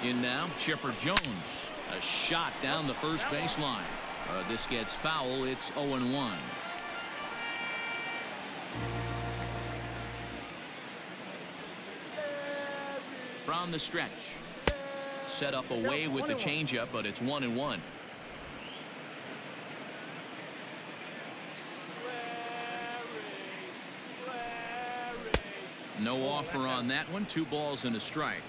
Speaker 3: In now, Chipper Jones. A shot down the first baseline. This gets foul. It's 0-1. From the stretch. Set up away with the changeup, but it's 1-1. No offer on that one. 2 balls and a strike.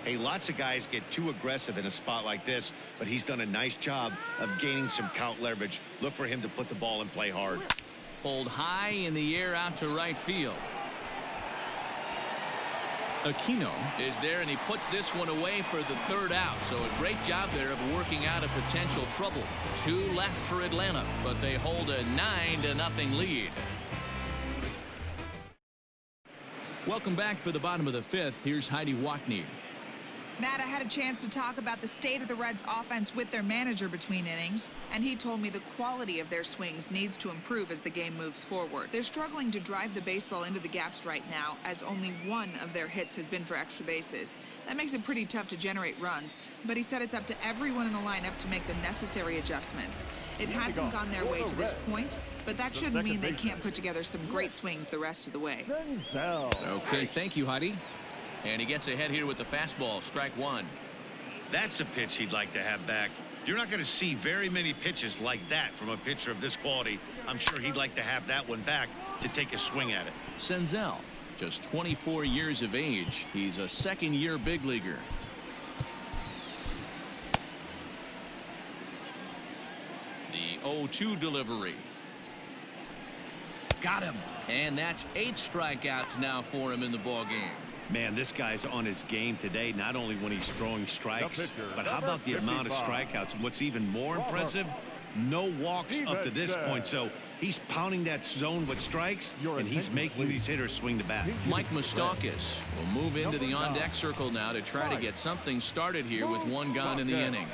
Speaker 4: Hey, lots of guys get too aggressive in a spot like this, but he's done a nice job of gaining some count leverage. Look for him to put the ball in play hard.
Speaker 3: Pulled high in the air out to right field. Aquino is there, and he puts this one away for the 3rd out. So a great job there of working out a potential trouble. 2 left for Atlanta, but they hold a 9-0 lead. Welcome back for the bottom of the 5th. Here's Heidi Watney.
Speaker 8: Matt, I had a chance to talk about the state of the Reds offense with their manager between innings, and he told me the quality of their swings needs to improve as the game moves forward. They're struggling to drive the baseball into the gaps right now, as only 1 of their hits has been for extra bases. That makes it pretty tough to generate runs, but he said it's up to everyone in the lineup to make the necessary adjustments. It hasn't gone their way to this point, but that shouldn't mean they can't put together some great swings the rest of the way.
Speaker 3: Okay, thank you, Heidi. And he gets ahead here with the fastball. Strike 1.
Speaker 7: That's a pitch he'd like to have back. You're not going to see very many pitches like that from a pitcher of this quality. I'm sure he'd like to have that one back to take a swing at it.
Speaker 3: Senzel, just 24 years of age. He's a 2nd-year big leaguer. The 0-2 delivery. Got him. And that's 8 strikeouts now for him in the ball game.
Speaker 4: Man, this guy's on his game today, not only when he's throwing strikes, but how about the amount of strikeouts? And what's even more impressive, no walks up to this point. So he's pounding that zone with strikes, and he's making these hitters swing the bat.
Speaker 3: Mike Moustakas will move into the on-deck circle now to try to get something started here with 1 gone in the inning.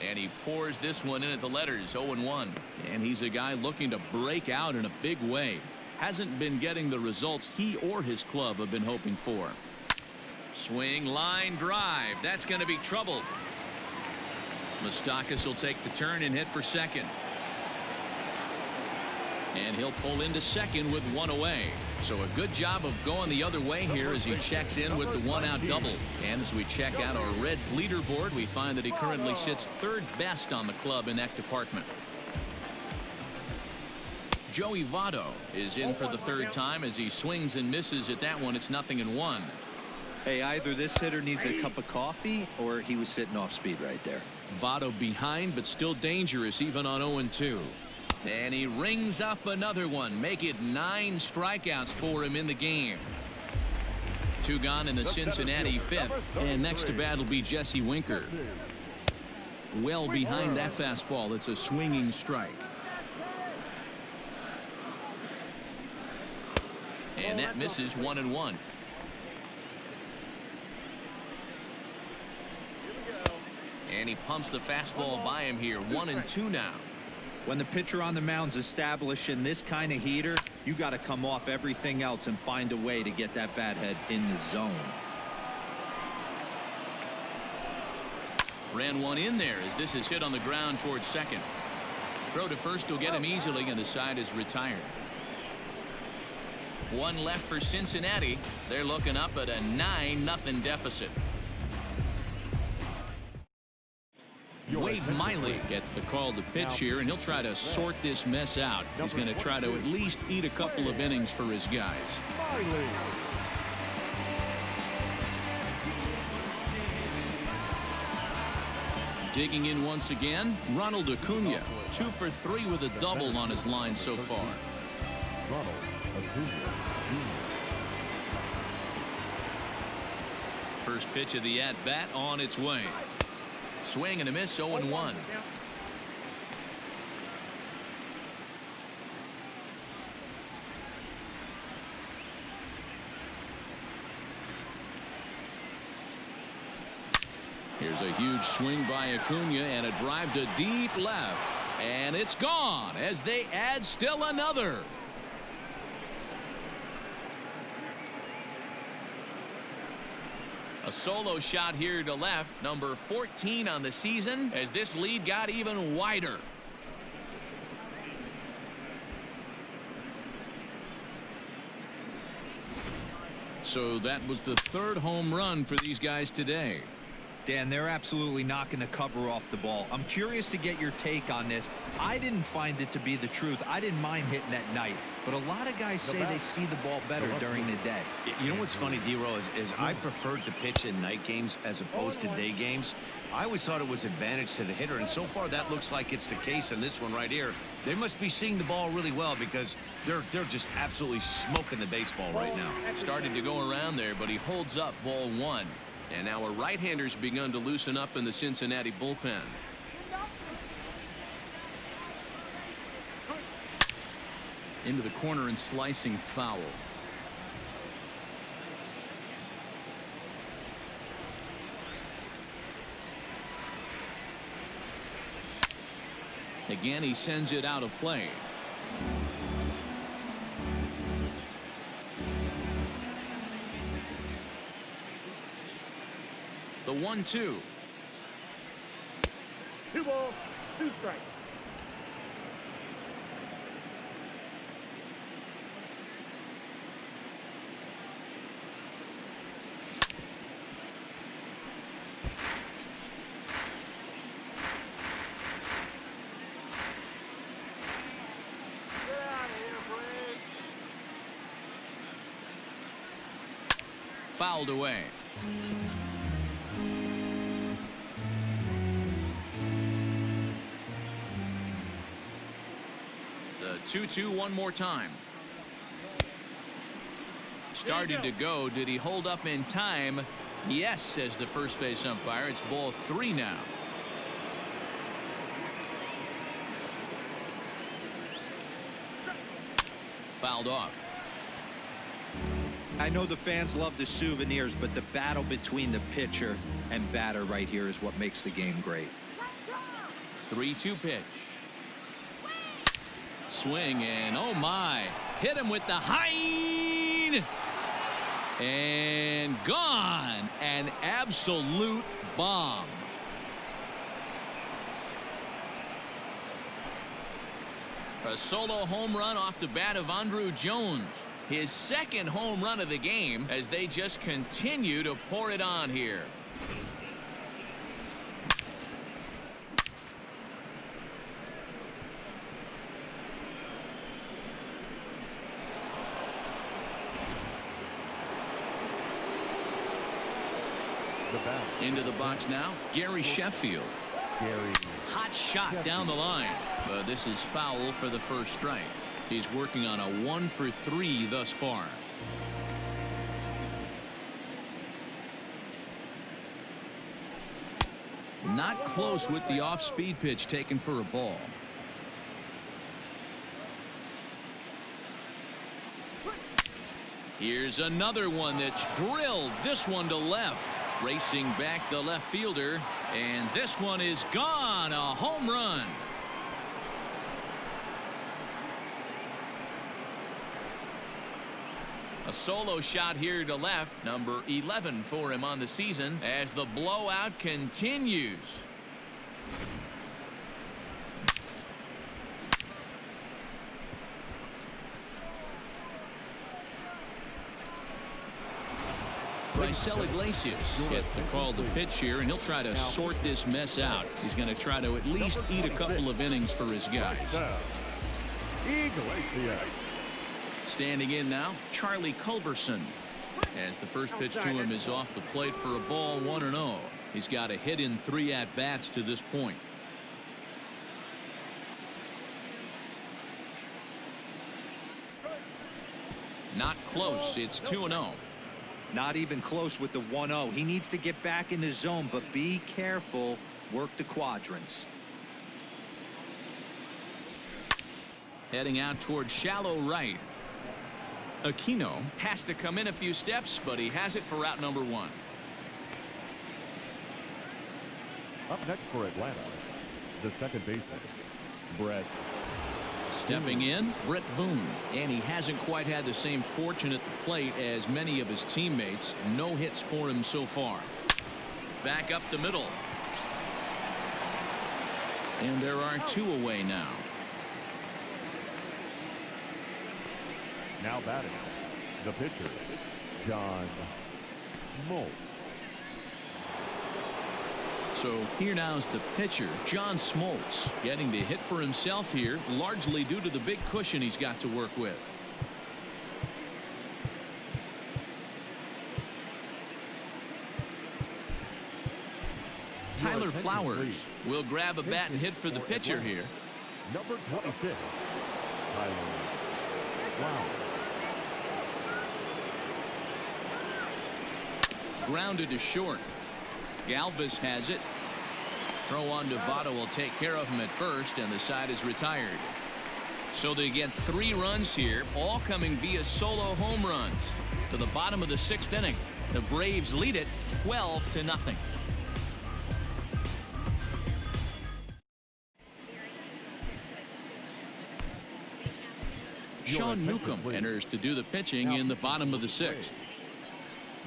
Speaker 3: And he pours this one in at the letters, 0-1. And he's a guy looking to break out in a big way. Hasn't been getting the results he or his club have been hoping for. Swing, line, drive. That's going to be trouble. Moustakas will take the turn and hit for second. And he'll pull into second with 1 away. So a good job of going the other way here as he checks in with the 1-out double. And as we check out our Reds leaderboard, we find that he currently sits 3rd best on the club in that department. Joey Votto is in for the 3rd time as he swings and misses at that one. It's 0-1.
Speaker 6: Hey, either this hitter needs a cup of coffee or he was sitting off speed right there.
Speaker 3: Votto behind, but still dangerous even on 0-2. And he rings up another one. Make it 9 strikeouts for him in the game. 2 gone in the Cincinnati 5th. And next to bat will be Jesse Winker. Well behind that fastball. It's a swinging strike. And that misses 1-1. And he pumps the fastball by him here. 1-2 now.
Speaker 6: When the pitcher on the mound's establishing this kind of heater, you got to come off everything else and find a way to get that bat head in the zone.
Speaker 3: Ran one in there as this is hit on the ground towards second. Throw to first will get him easily, and the side is retired. One left for Cincinnati. They're looking up at a 9-0 deficit. Wade Miley gets the call to pitch here, and he'll try to sort this mess out. He's going to try to at least eat a couple of innings for his guys. Digging in once again, Ronald Acuna, 2 for 3 with a double on his line so far.
Speaker 5: Ronald Acuna Jr.
Speaker 3: First pitch of the at-bat on its way. Swing and a miss, 0-1. Here's a huge swing by Acuna and a drive to deep left. And it's gone as they add still another. A solo shot here to left, number 14 on the season, as this lead got even wider. So that was the 3rd home run for these guys today.
Speaker 6: Dan, they're absolutely not going to cover off the ball. I'm curious to get your take on this. I didn't find it to be the truth. I didn't mind hitting at night, but a lot of guys say they see the ball better during the day.
Speaker 7: You know what's funny, D-Row, is I preferred to pitch in night games as opposed to day games. I always thought it was advantage to the hitter, and so far that looks like it's the case in this one right here. They must be seeing the ball really well because they're just absolutely smoking the baseball right now.
Speaker 3: Started to go around there, but he holds up ball 1. And now a right-hander's begun to loosen up in the Cincinnati bullpen. Into the corner and slicing foul. Again, he sends it out of play. The 1-2.
Speaker 5: 2 balls, 2 strikes.
Speaker 3: Fouled away. The 2-2 one more time. Started to go. Did he hold up in time? Yes, says the first base umpire. It's ball 3 now. Fouled off.
Speaker 6: I know the fans love the souvenirs, but the battle between the pitcher and batter right here is what makes the game great.
Speaker 3: 3-2 pitch. Swing and oh my, hit him with the high and gone. An absolute bomb. A solo home run off the bat of Andruw Jones. His 2nd home run of the game as they just continue to pour it on here. Into the box now, Gary Sheffield. Hot shot down the line, but this is foul for the first strike. He's working on a 1 for 3 thus far. Not close with the off-speed pitch taken for a ball. Here's another one that's drilled. This one to left. Racing back the left fielder. And this one is gone. A home run. A solo shot here to left. Number 11 for him on the season as the blowout continues. Raisel Iglesias gets the call to pitch here, and he'll try to sort this mess out. He's going to try to at least eat a couple of innings for his guys.
Speaker 5: Iglesias.
Speaker 3: Standing in now, Charlie Culberson, as the first pitch to him is off the plate for a ball, 1-0. He's got a hit in 3 at-bats to this point. Not close. It's 2-0.
Speaker 6: Not even close with the 1-0. He needs to get back in the zone, but be careful. Work the quadrants.
Speaker 3: Heading out towards shallow right. Aquino has to come in a few steps, but he has it for route number 1.
Speaker 5: Up next for Atlanta, the second baseman, Brett.
Speaker 3: Stepping in, Brett Boone, and he hasn't quite had the same fortune at the plate as many of his teammates. No hits for him so far. Back up the middle. And there are 2 away now.
Speaker 5: Now batting, the pitcher, John Smoltz.
Speaker 3: So here now is the pitcher, John Smoltz, getting to hit for himself here, largely due to the big cushion he's got to work with. Tyler Flowers will grab a bat and hit for the pitcher here.
Speaker 5: Number 26, Tyler Flowers.
Speaker 3: Grounded to short. Galvis has it. Throw on to Votto will take care of him at first, and the side is retired. So they get 3 runs here, all coming via solo home runs. To the bottom of the 6th inning, the Braves lead it 12-0. Sean Newcomb enters to do the pitching in the bottom of the 6th.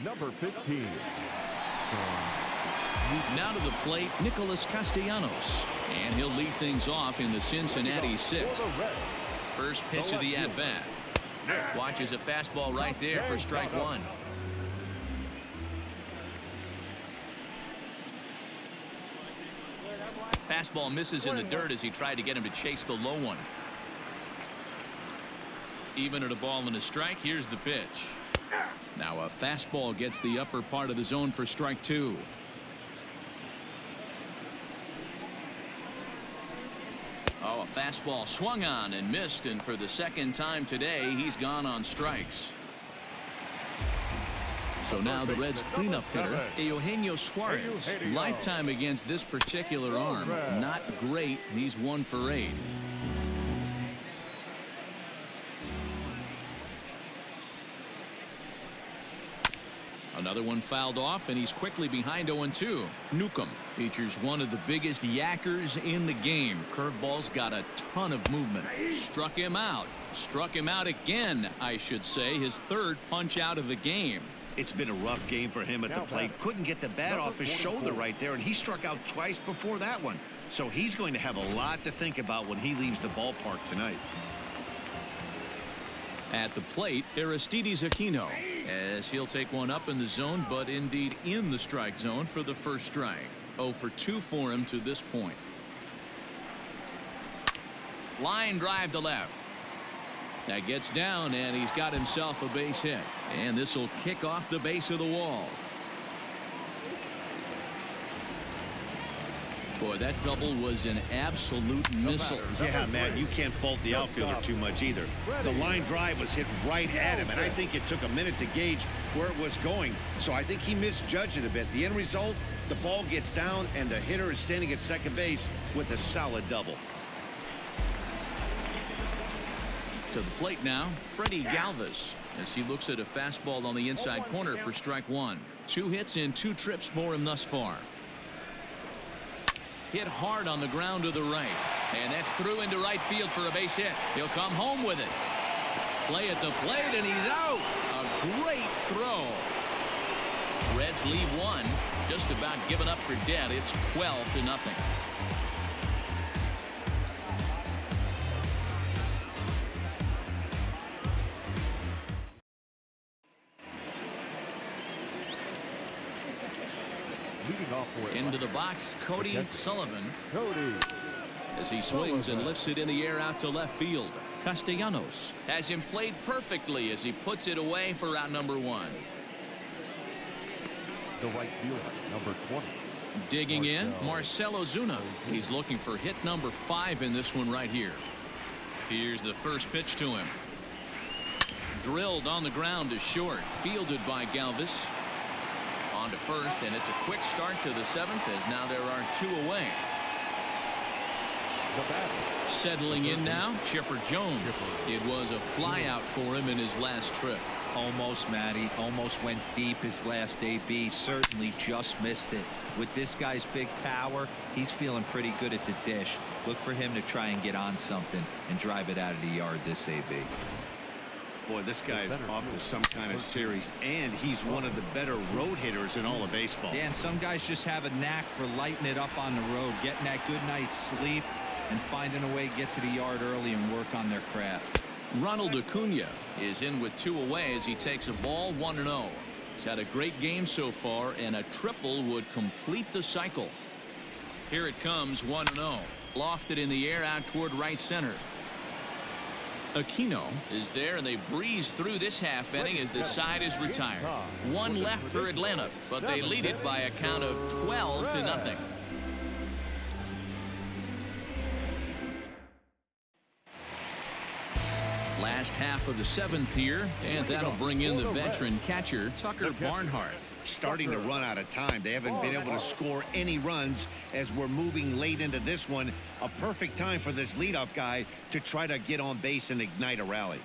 Speaker 5: Number 15.
Speaker 3: Now to the plate, Nicholas Castellanos, and he'll lead things off in the Cincinnati 6th. First pitch of the at-bat. Watches a fastball right there for strike 1. Fastball misses in the dirt as he tried to get him to chase the low one. Even at a ball and a strike, here's the pitch. Now a fastball gets the upper part of the zone for strike 2. Oh, a fastball swung on and missed, and for the second time today, he's gone on strikes. So now the Reds' cleanup hitter, Eugenio Suarez. Lifetime against this particular arm. Not great. He's 1 for 8. Another one fouled off, and he's quickly behind 0-2. Newcomb features one of the biggest yackers in the game. Curveball's got a ton of movement. Struck him out. Struck him out again, I should say. His 3rd punch out of the game.
Speaker 7: It's been a rough game for him at the plate. Couldn't get the bat off his shoulder right there, and he struck out twice before that one. So he's going to have a lot to think about when he leaves the ballpark tonight.
Speaker 3: At the plate, Aristides Aquino, as he'll take one up in the zone, but indeed in the strike zone for the first strike. 0 for 2 for him to this point. Line drive to left. That gets down, and he's got himself a base hit. And this will kick off the base of the wall. Boy, that double was an absolute missile.
Speaker 7: Yeah, man, you can't fault the outfielder too much either. The line drive was hit right at him, and I think it took a minute to gauge where it was going. So I think he misjudged it a bit. The end result, the ball gets down, and the hitter is standing at second base with a solid double.
Speaker 3: To the plate now, Freddie Galvis, as he looks at a fastball on the inside corner for strike one. 2 hits in 2 trips for him thus far. Hit hard on the ground to the right, and that's through into right field for a base hit. He'll come home with it. Play at the plate, and he's out. A great throw. Reds leave one, just about given up for dead. It's 12-0. Into the box, Cody Sullivan. As he swings and lifts it in the air out to left field. Castellanos has him played perfectly as he puts it away for out number 1.
Speaker 5: The right fielder, number 20.
Speaker 3: Digging in, Marcell Ozuna. He's looking for hit number 5 in this one right here. Here's the first pitch to him. Drilled on the ground to short. Fielded by Galvis. On to first, and it's a quick start to the 7th as now there are 2 away. Settling in now, Chipper Jones. It was a flyout for him in his last trip.
Speaker 6: Almost, Matty. Almost went deep his last AB. Certainly just missed it. With this guy's big power, he's feeling pretty good at the dish. Look for him to try and get on something and drive it out of the yard this AB.
Speaker 7: Boy, this guy's off to some kind of series, and he's one of the better road hitters in all of baseball.
Speaker 6: Yeah, and some guys just have a knack for lighting it up on the road, getting that good night's sleep, and finding a way to get to the yard early and work on their craft.
Speaker 3: Ronald Acuna is in with 2 away as he takes a ball 1-0. He's had a great game so far, and a triple would complete the cycle. Here it comes, 1-0. Lofted in the air out toward right center. Aquino is there, and they breeze through this half inning as the side is retired. 1 left for Atlanta, but they lead it by a count of 12-0. Last half of the 7th here, and that'll bring in the veteran catcher Tucker Barnhart.
Speaker 7: Starting to run out of time. They haven't been able to score any runs as we're moving late into this one. A perfect time for this leadoff guy to try to get on base and ignite a rally.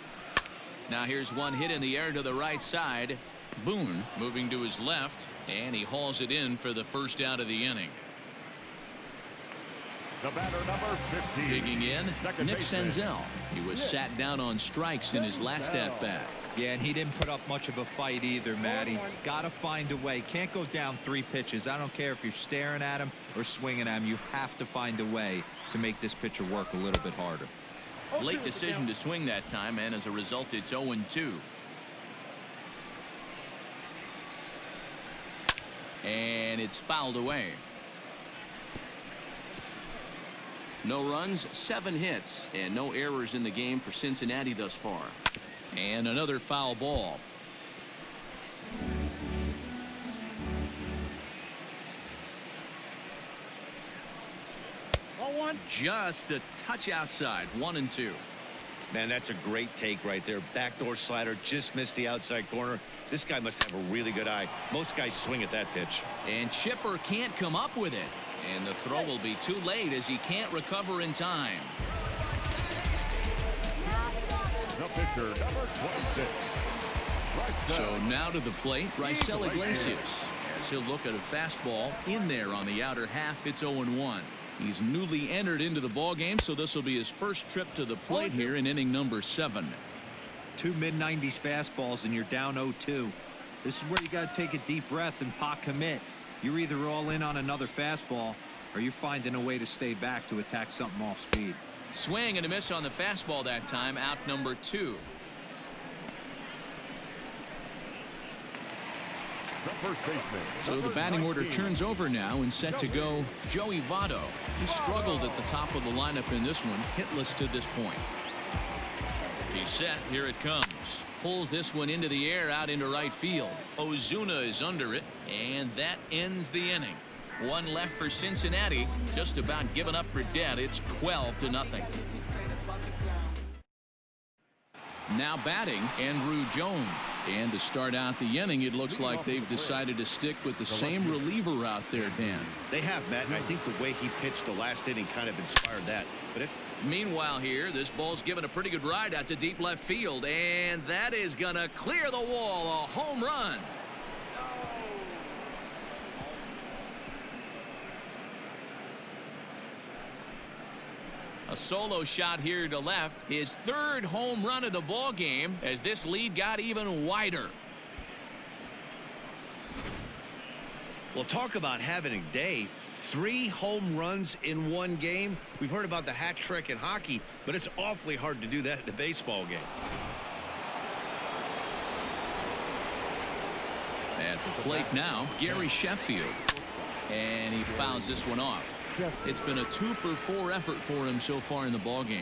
Speaker 3: Now here's one hit in the air to the right side. Boone moving to his left, and he hauls it in for the first out of the inning.
Speaker 5: The batter, number 15.
Speaker 3: Digging in, Nick Senzel. He was sat down on strikes in his last at-bat.
Speaker 6: Yeah, and he didn't put up much of a fight either, Matty. Got to find a way. Can't go down 3 pitches. I don't care if you're staring at him or swinging at him. You have to find a way to make this pitcher work a little bit harder.
Speaker 3: Late decision to swing that time, and as a result, it's 0-2. And it's fouled away. No runs, 7 hits, and no errors in the game for Cincinnati thus far. And another foul ball. Just a touch outside, 1-2.
Speaker 7: Man, that's a great take right there. Backdoor slider, just missed the outside corner. This guy must have a really good eye. Most guys swing at that pitch.
Speaker 3: And Chipper can't come up with it. And the throw will be too late as he can't recover in time.
Speaker 5: The pitcher, number 26.
Speaker 3: So now to the plate, Raisel Iglesias. As he'll look at a fastball in there on the outer half. It's 0-1. He's newly entered into the ballgame, so this will be his first trip to the plate here in inning number 7.
Speaker 6: 2 mid-90s fastballs and you're down 0-2. This is where you got to take a deep breath and pot commit. You're either all in on another fastball or you're finding a way to stay back to attack something off speed.
Speaker 3: Swing and a miss on the fastball that time. Out number 2. So the batting order turns over now and set to go Joey Votto. He struggled at the top of the lineup in this one, hitless to this point. He's set. Here it comes. Pulls this one into the air out into right field. Ozuna is under it, and that ends the inning. 1 left for Cincinnati, just about given up for dead. It's 12-0. Now batting, Andrew Jones. And to start out the inning, it looks like they've decided to stick with the same reliever out there, Dan.
Speaker 4: They have, Matt, and I think the way he pitched the last inning kind of inspired that. But it's
Speaker 3: Meanwhile here, this ball's given a pretty good ride out to deep left field, and that is going to clear the wall. A home run. A solo shot here to left. His third home run of the ball game as this lead got even wider.
Speaker 4: Well, talk about having a day. 3 home runs in one game. We've heard about the hat trick in hockey, but it's awfully hard to do that in a baseball game.
Speaker 3: At the plate now, Gary Sheffield. And he fouls this one off. It's been a 2-for-4 effort for him so far in the ball game.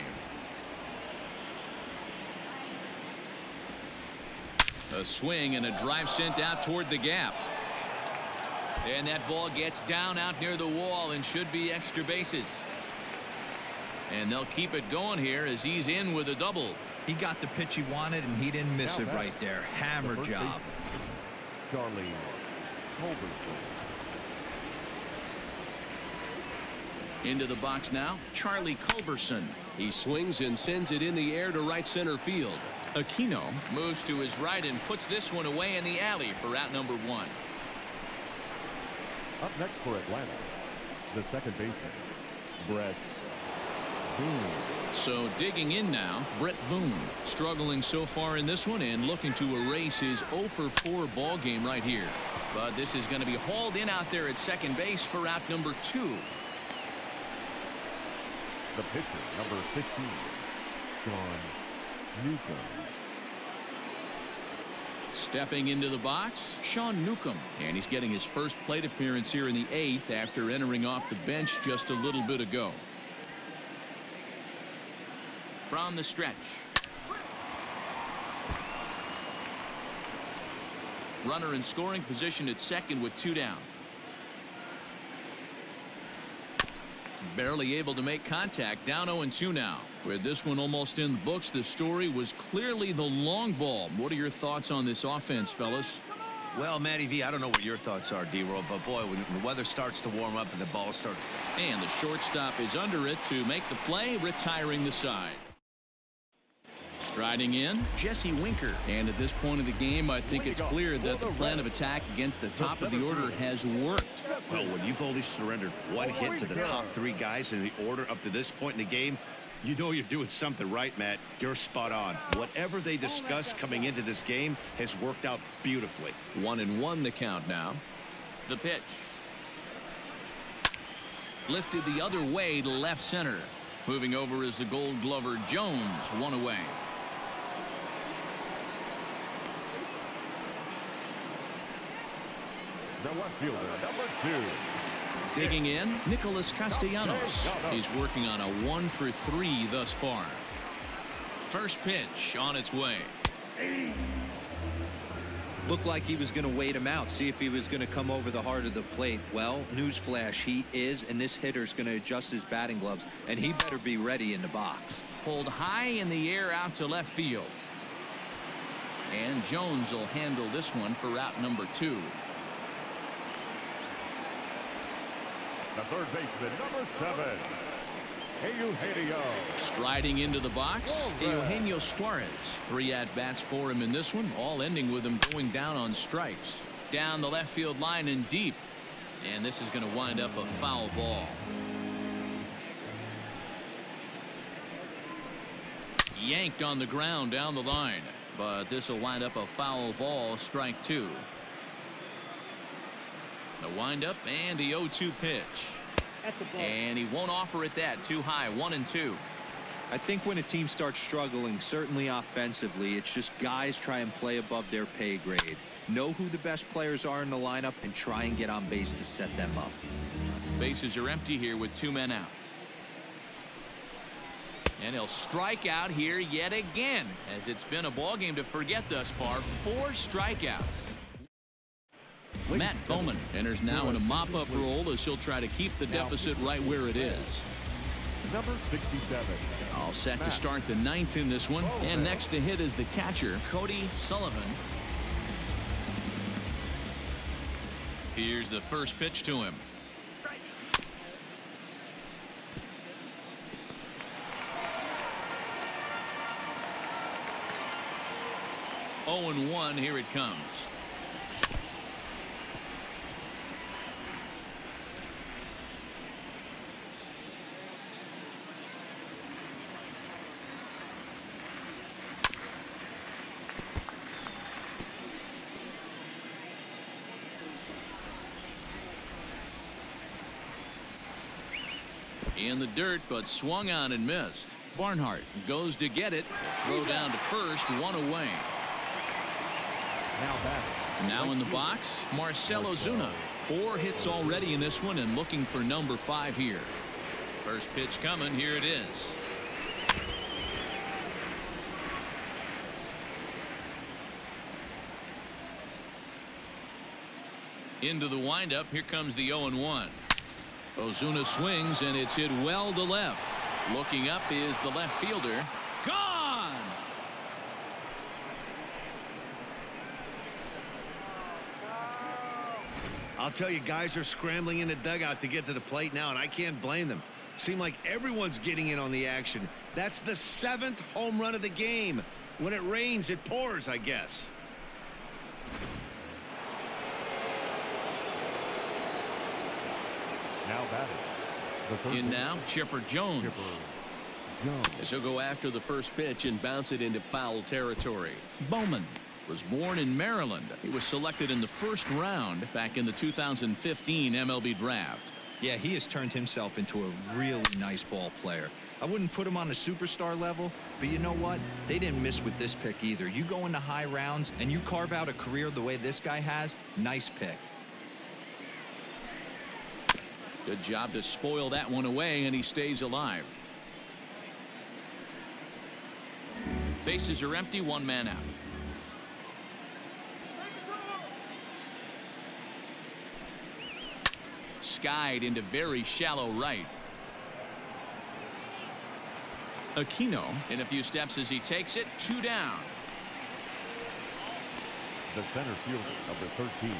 Speaker 3: A swing and a drive sent out toward the gap. And that ball gets down out near the wall and should be extra bases. And they'll keep it going here as he's in with a double.
Speaker 6: He got the pitch he wanted, and he didn't miss it right there. Hammer job.
Speaker 5: Charlie Culberson.
Speaker 3: Into the box now, Charlie Culberson. He swings and sends it in the air to right center field. Aquino moves to his right and puts this one away in the alley for out number 1.
Speaker 5: Up next for Atlanta, the second baseman, Brett Boone.
Speaker 3: So digging in now, Brett Boone, struggling so far in this one and looking to erase his 0-for-4 ball game right here. But this is going to be hauled in out there at second base for out number 2.
Speaker 5: The pitcher, number 15, Sean Newcomb.
Speaker 3: Stepping into the box, Sean Newcomb, and he's getting his first plate appearance here in the 8th after entering off the bench just a little bit ago. From the stretch. Runner in scoring position at second with 2 down. Barely able to make contact, down 0-2 now. With this one almost in the books, the story was clearly the long ball. What are your thoughts on this offense, fellas?
Speaker 7: Well, Matty V, I don't know what your thoughts are, D-Roll, but boy, when the weather starts to warm up and the ball starts.
Speaker 3: And the shortstop is under it to make the play, retiring the side. Striding in, Jesse Winker. And at this point of the game, I think it's clear that the plan of attack against the top of the order has worked.
Speaker 4: Well, when you've only surrendered 1 hit to the top 3 guys in the order up to this point in the game, you know you're doing something right, Matt. You're spot on. Whatever they discussed coming into this game has worked out beautifully.
Speaker 3: 1-1 the count now. The pitch. Lifted the other way to left center. Moving over is the Gold Glover Jones, 1 away.
Speaker 5: The left fielder, number 2.
Speaker 3: Digging in, Nicholas Castellanos. He's working on a 1-for-3 thus far. First pitch on its way.
Speaker 6: Looked like he was going to wait him out, see if he was going to come over the heart of the plate. Well, newsflash, he is, and this hitter's going to adjust his batting gloves, and he better be ready in the box.
Speaker 3: Pulled high in the air out to left field. And Jones will handle this one for route number 2.
Speaker 5: The third baseman, number 7, Eugenio.
Speaker 3: Striding into the box, Eugenio Suarez. 3 at-bats for him in this one, all ending with him going down on strikes. Down the left field line and deep. And this is going to wind up a foul ball. Yanked on the ground down the line. But this will wind up a foul ball, strike 2. The windup and the 0-2 pitch. And he won't offer it that. Too high. 1-2.
Speaker 6: I think when a team starts struggling, certainly offensively, it's just guys try and play above their pay grade. Know who the best players are in the lineup and try and get on base to set them up.
Speaker 3: Bases are empty here with 2 men out. And he'll strike out here yet again, as it's been a ball game to forget thus far. 4 strikeouts. Matt Bowman enters now in a mop-up role as he'll try to keep the deficit right where it is.
Speaker 5: Number 67.
Speaker 3: All set to start the 9th in this one. And next to hit is the catcher, Cody Sullivan. Here's the first pitch to him. Oh, and 1. Here it comes. In the dirt, but swung on and missed. Barnhart goes to get it. A throw down to first, 1 away. Now in the box, Marcell Ozuna. 4 hits already in this one and looking for number 5 here. First pitch coming. Here it is. Into the windup. Here comes the 0-1. Ozuna swings, and it's hit well to left. Looking up is the left fielder. Gone!
Speaker 7: I'll tell you, guys are scrambling in the dugout to get to the plate now, and I can't blame them. Seem like everyone's getting in on the action. That's the 7th home run of the game. When it rains, it pours, I guess.
Speaker 5: Now batting.
Speaker 3: In now, Chipper Jones. As he'll go after the first pitch and bounce it into foul territory. Bowman was born in Maryland. He was selected in the first round back in the 2015 MLB draft.
Speaker 6: Yeah, he has turned himself into a really nice ball player. I wouldn't put him on the superstar level, but you know what? They didn't miss with this pick either. You go into high rounds and you carve out a career the way this guy has. Nice pick.
Speaker 3: Good job to spoil that one away, and he stays alive. Bases are empty, 1 man out. Skied into very shallow right. Aquino in a few steps as he takes it. 2 down.
Speaker 5: The center fielder, number 13,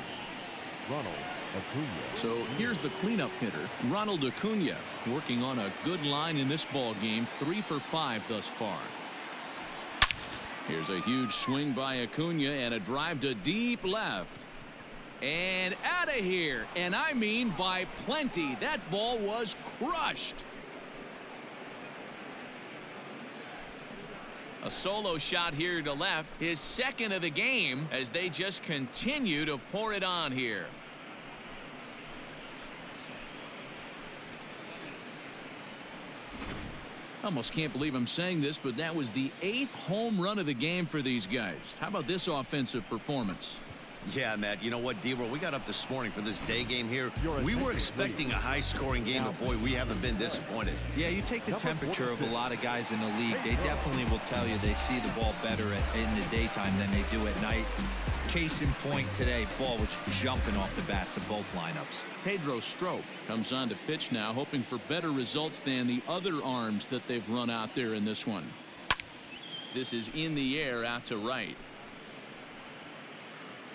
Speaker 5: Ronald Acuna.
Speaker 3: So here's the cleanup hitter, Ronald Acuna, working on a good line in this ball game. 3 for 5 thus far. Here's a huge swing by Acuna and a drive to deep left. And out of here. And I mean by plenty. That ball was crushed. A solo shot here to left. His 2nd of the game as they just continue to pour it on here. Almost can't believe I'm saying this, but that was the 8th home run of the game for these guys. How about this offensive performance?
Speaker 7: Yeah, Matt, you know what, D-Roll, we got up this morning for this day game here. We were expecting a high-scoring game, but boy, we haven't been disappointed.
Speaker 6: Yeah, you take the temperature of a lot of guys in the league. They definitely will tell you they see the ball better in the daytime than they do at night. Case in point today, ball was jumping off the bats of both lineups.
Speaker 3: Pedro Strop comes on to pitch now, hoping for better results than the other arms that they've run out there in this one. This is in the air out to right.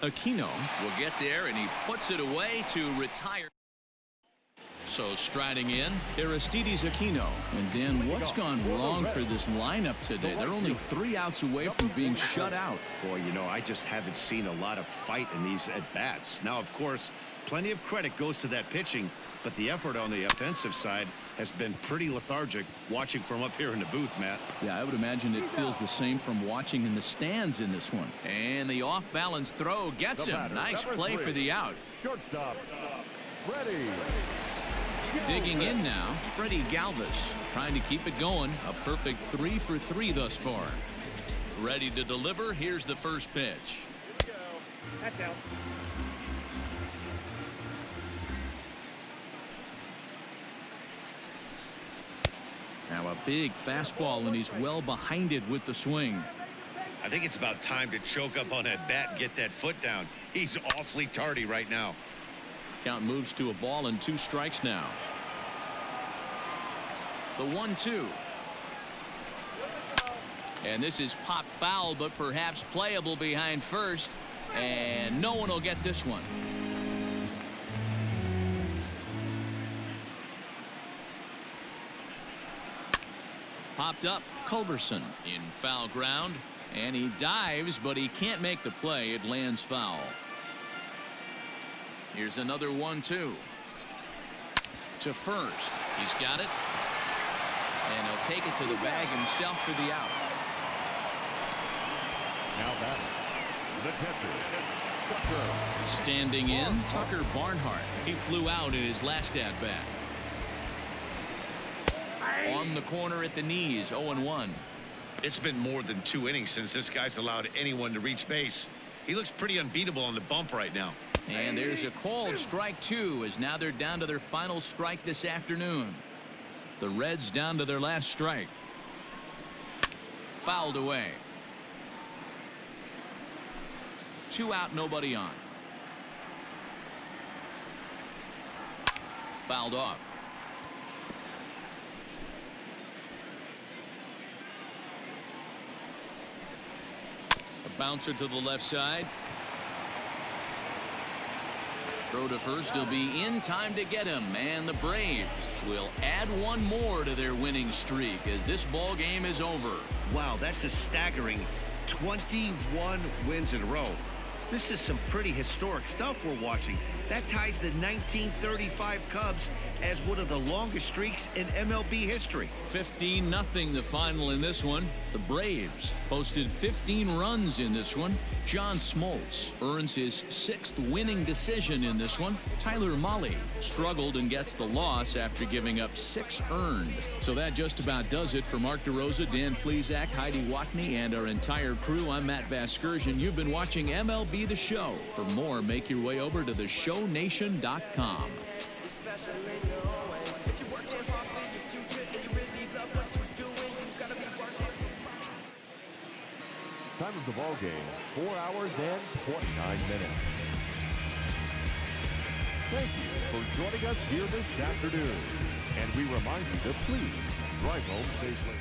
Speaker 3: Aquino will get there, and he puts it away to retire. So striding in, Aristides Aquino. And Dan, what's gone wrong for this lineup today? They're only 3 outs away from being shut out.
Speaker 7: Boy, you know, I just haven't seen a lot of fight in these at-bats. Now, of course, plenty of credit goes to that pitching, but the effort on the offensive side has been pretty lethargic watching from up here in the booth, Matt.
Speaker 3: Yeah, I would imagine it feels the same from watching in the stands in this one. And the off-balance throw gets him. Nice play for the out.
Speaker 5: Shortstop, Freddie.
Speaker 3: Digging in now, Freddie Galvis trying to keep it going. A perfect 3 for 3 thus far. Ready to deliver. Here's the first pitch.
Speaker 9: That's out.
Speaker 3: Now a big fastball, and he's well behind it with the swing.
Speaker 7: I think it's about time to choke up on that bat and get that foot down. He's awfully tardy right now.
Speaker 3: Count moves to a ball and 2 strikes now. The 1-2. And this is pop foul, but perhaps playable behind first. And no one will get this one. Popped up. Culberson in foul ground. And he dives, but he can't make the play. It lands foul. Here's another 1-2. To first. He's got it. And he'll take it to the bag himself for the out.
Speaker 5: Now batting, the catcher, Tucker.
Speaker 3: Standing in, Tucker Barnhart. He flew out in his last at-bat. On the corner at the knees, 0-1.
Speaker 7: It's been more than 2 innings since this guy's allowed anyone to reach base. He looks pretty unbeatable on the bump right now.
Speaker 3: And there's a called strike 2, as now they're down to their final strike this afternoon. The Reds down to their last strike. Fouled away. 2 out, nobody on. Fouled off. A bouncer to the left side. Throw to first. He'll be in time to get him, and the Braves will add 1 more to their winning streak as this ball game is over.
Speaker 4: Wow, that's a staggering 21 wins in a row. This is some pretty historic stuff we're watching. That ties the 1935 Cubs as one of the longest streaks in MLB history.
Speaker 3: 15-0 the final in this one. The Braves posted 15 runs in this one. John Smoltz earns his 6th winning decision in this one. Tyler Mahle struggled and gets the loss after giving up 6 earned. So that just about does it for Mark DeRosa, Dan Plesac, Heidi Watney, and our entire crew. I'm Matt Vasgersian. You've been watching MLB The Show. For more, make your way over to theshownation.com.
Speaker 5: Time of the ball game, 4 hours and 29 minutes. Thank you for joining us here this afternoon. And we remind you to please drive home safely.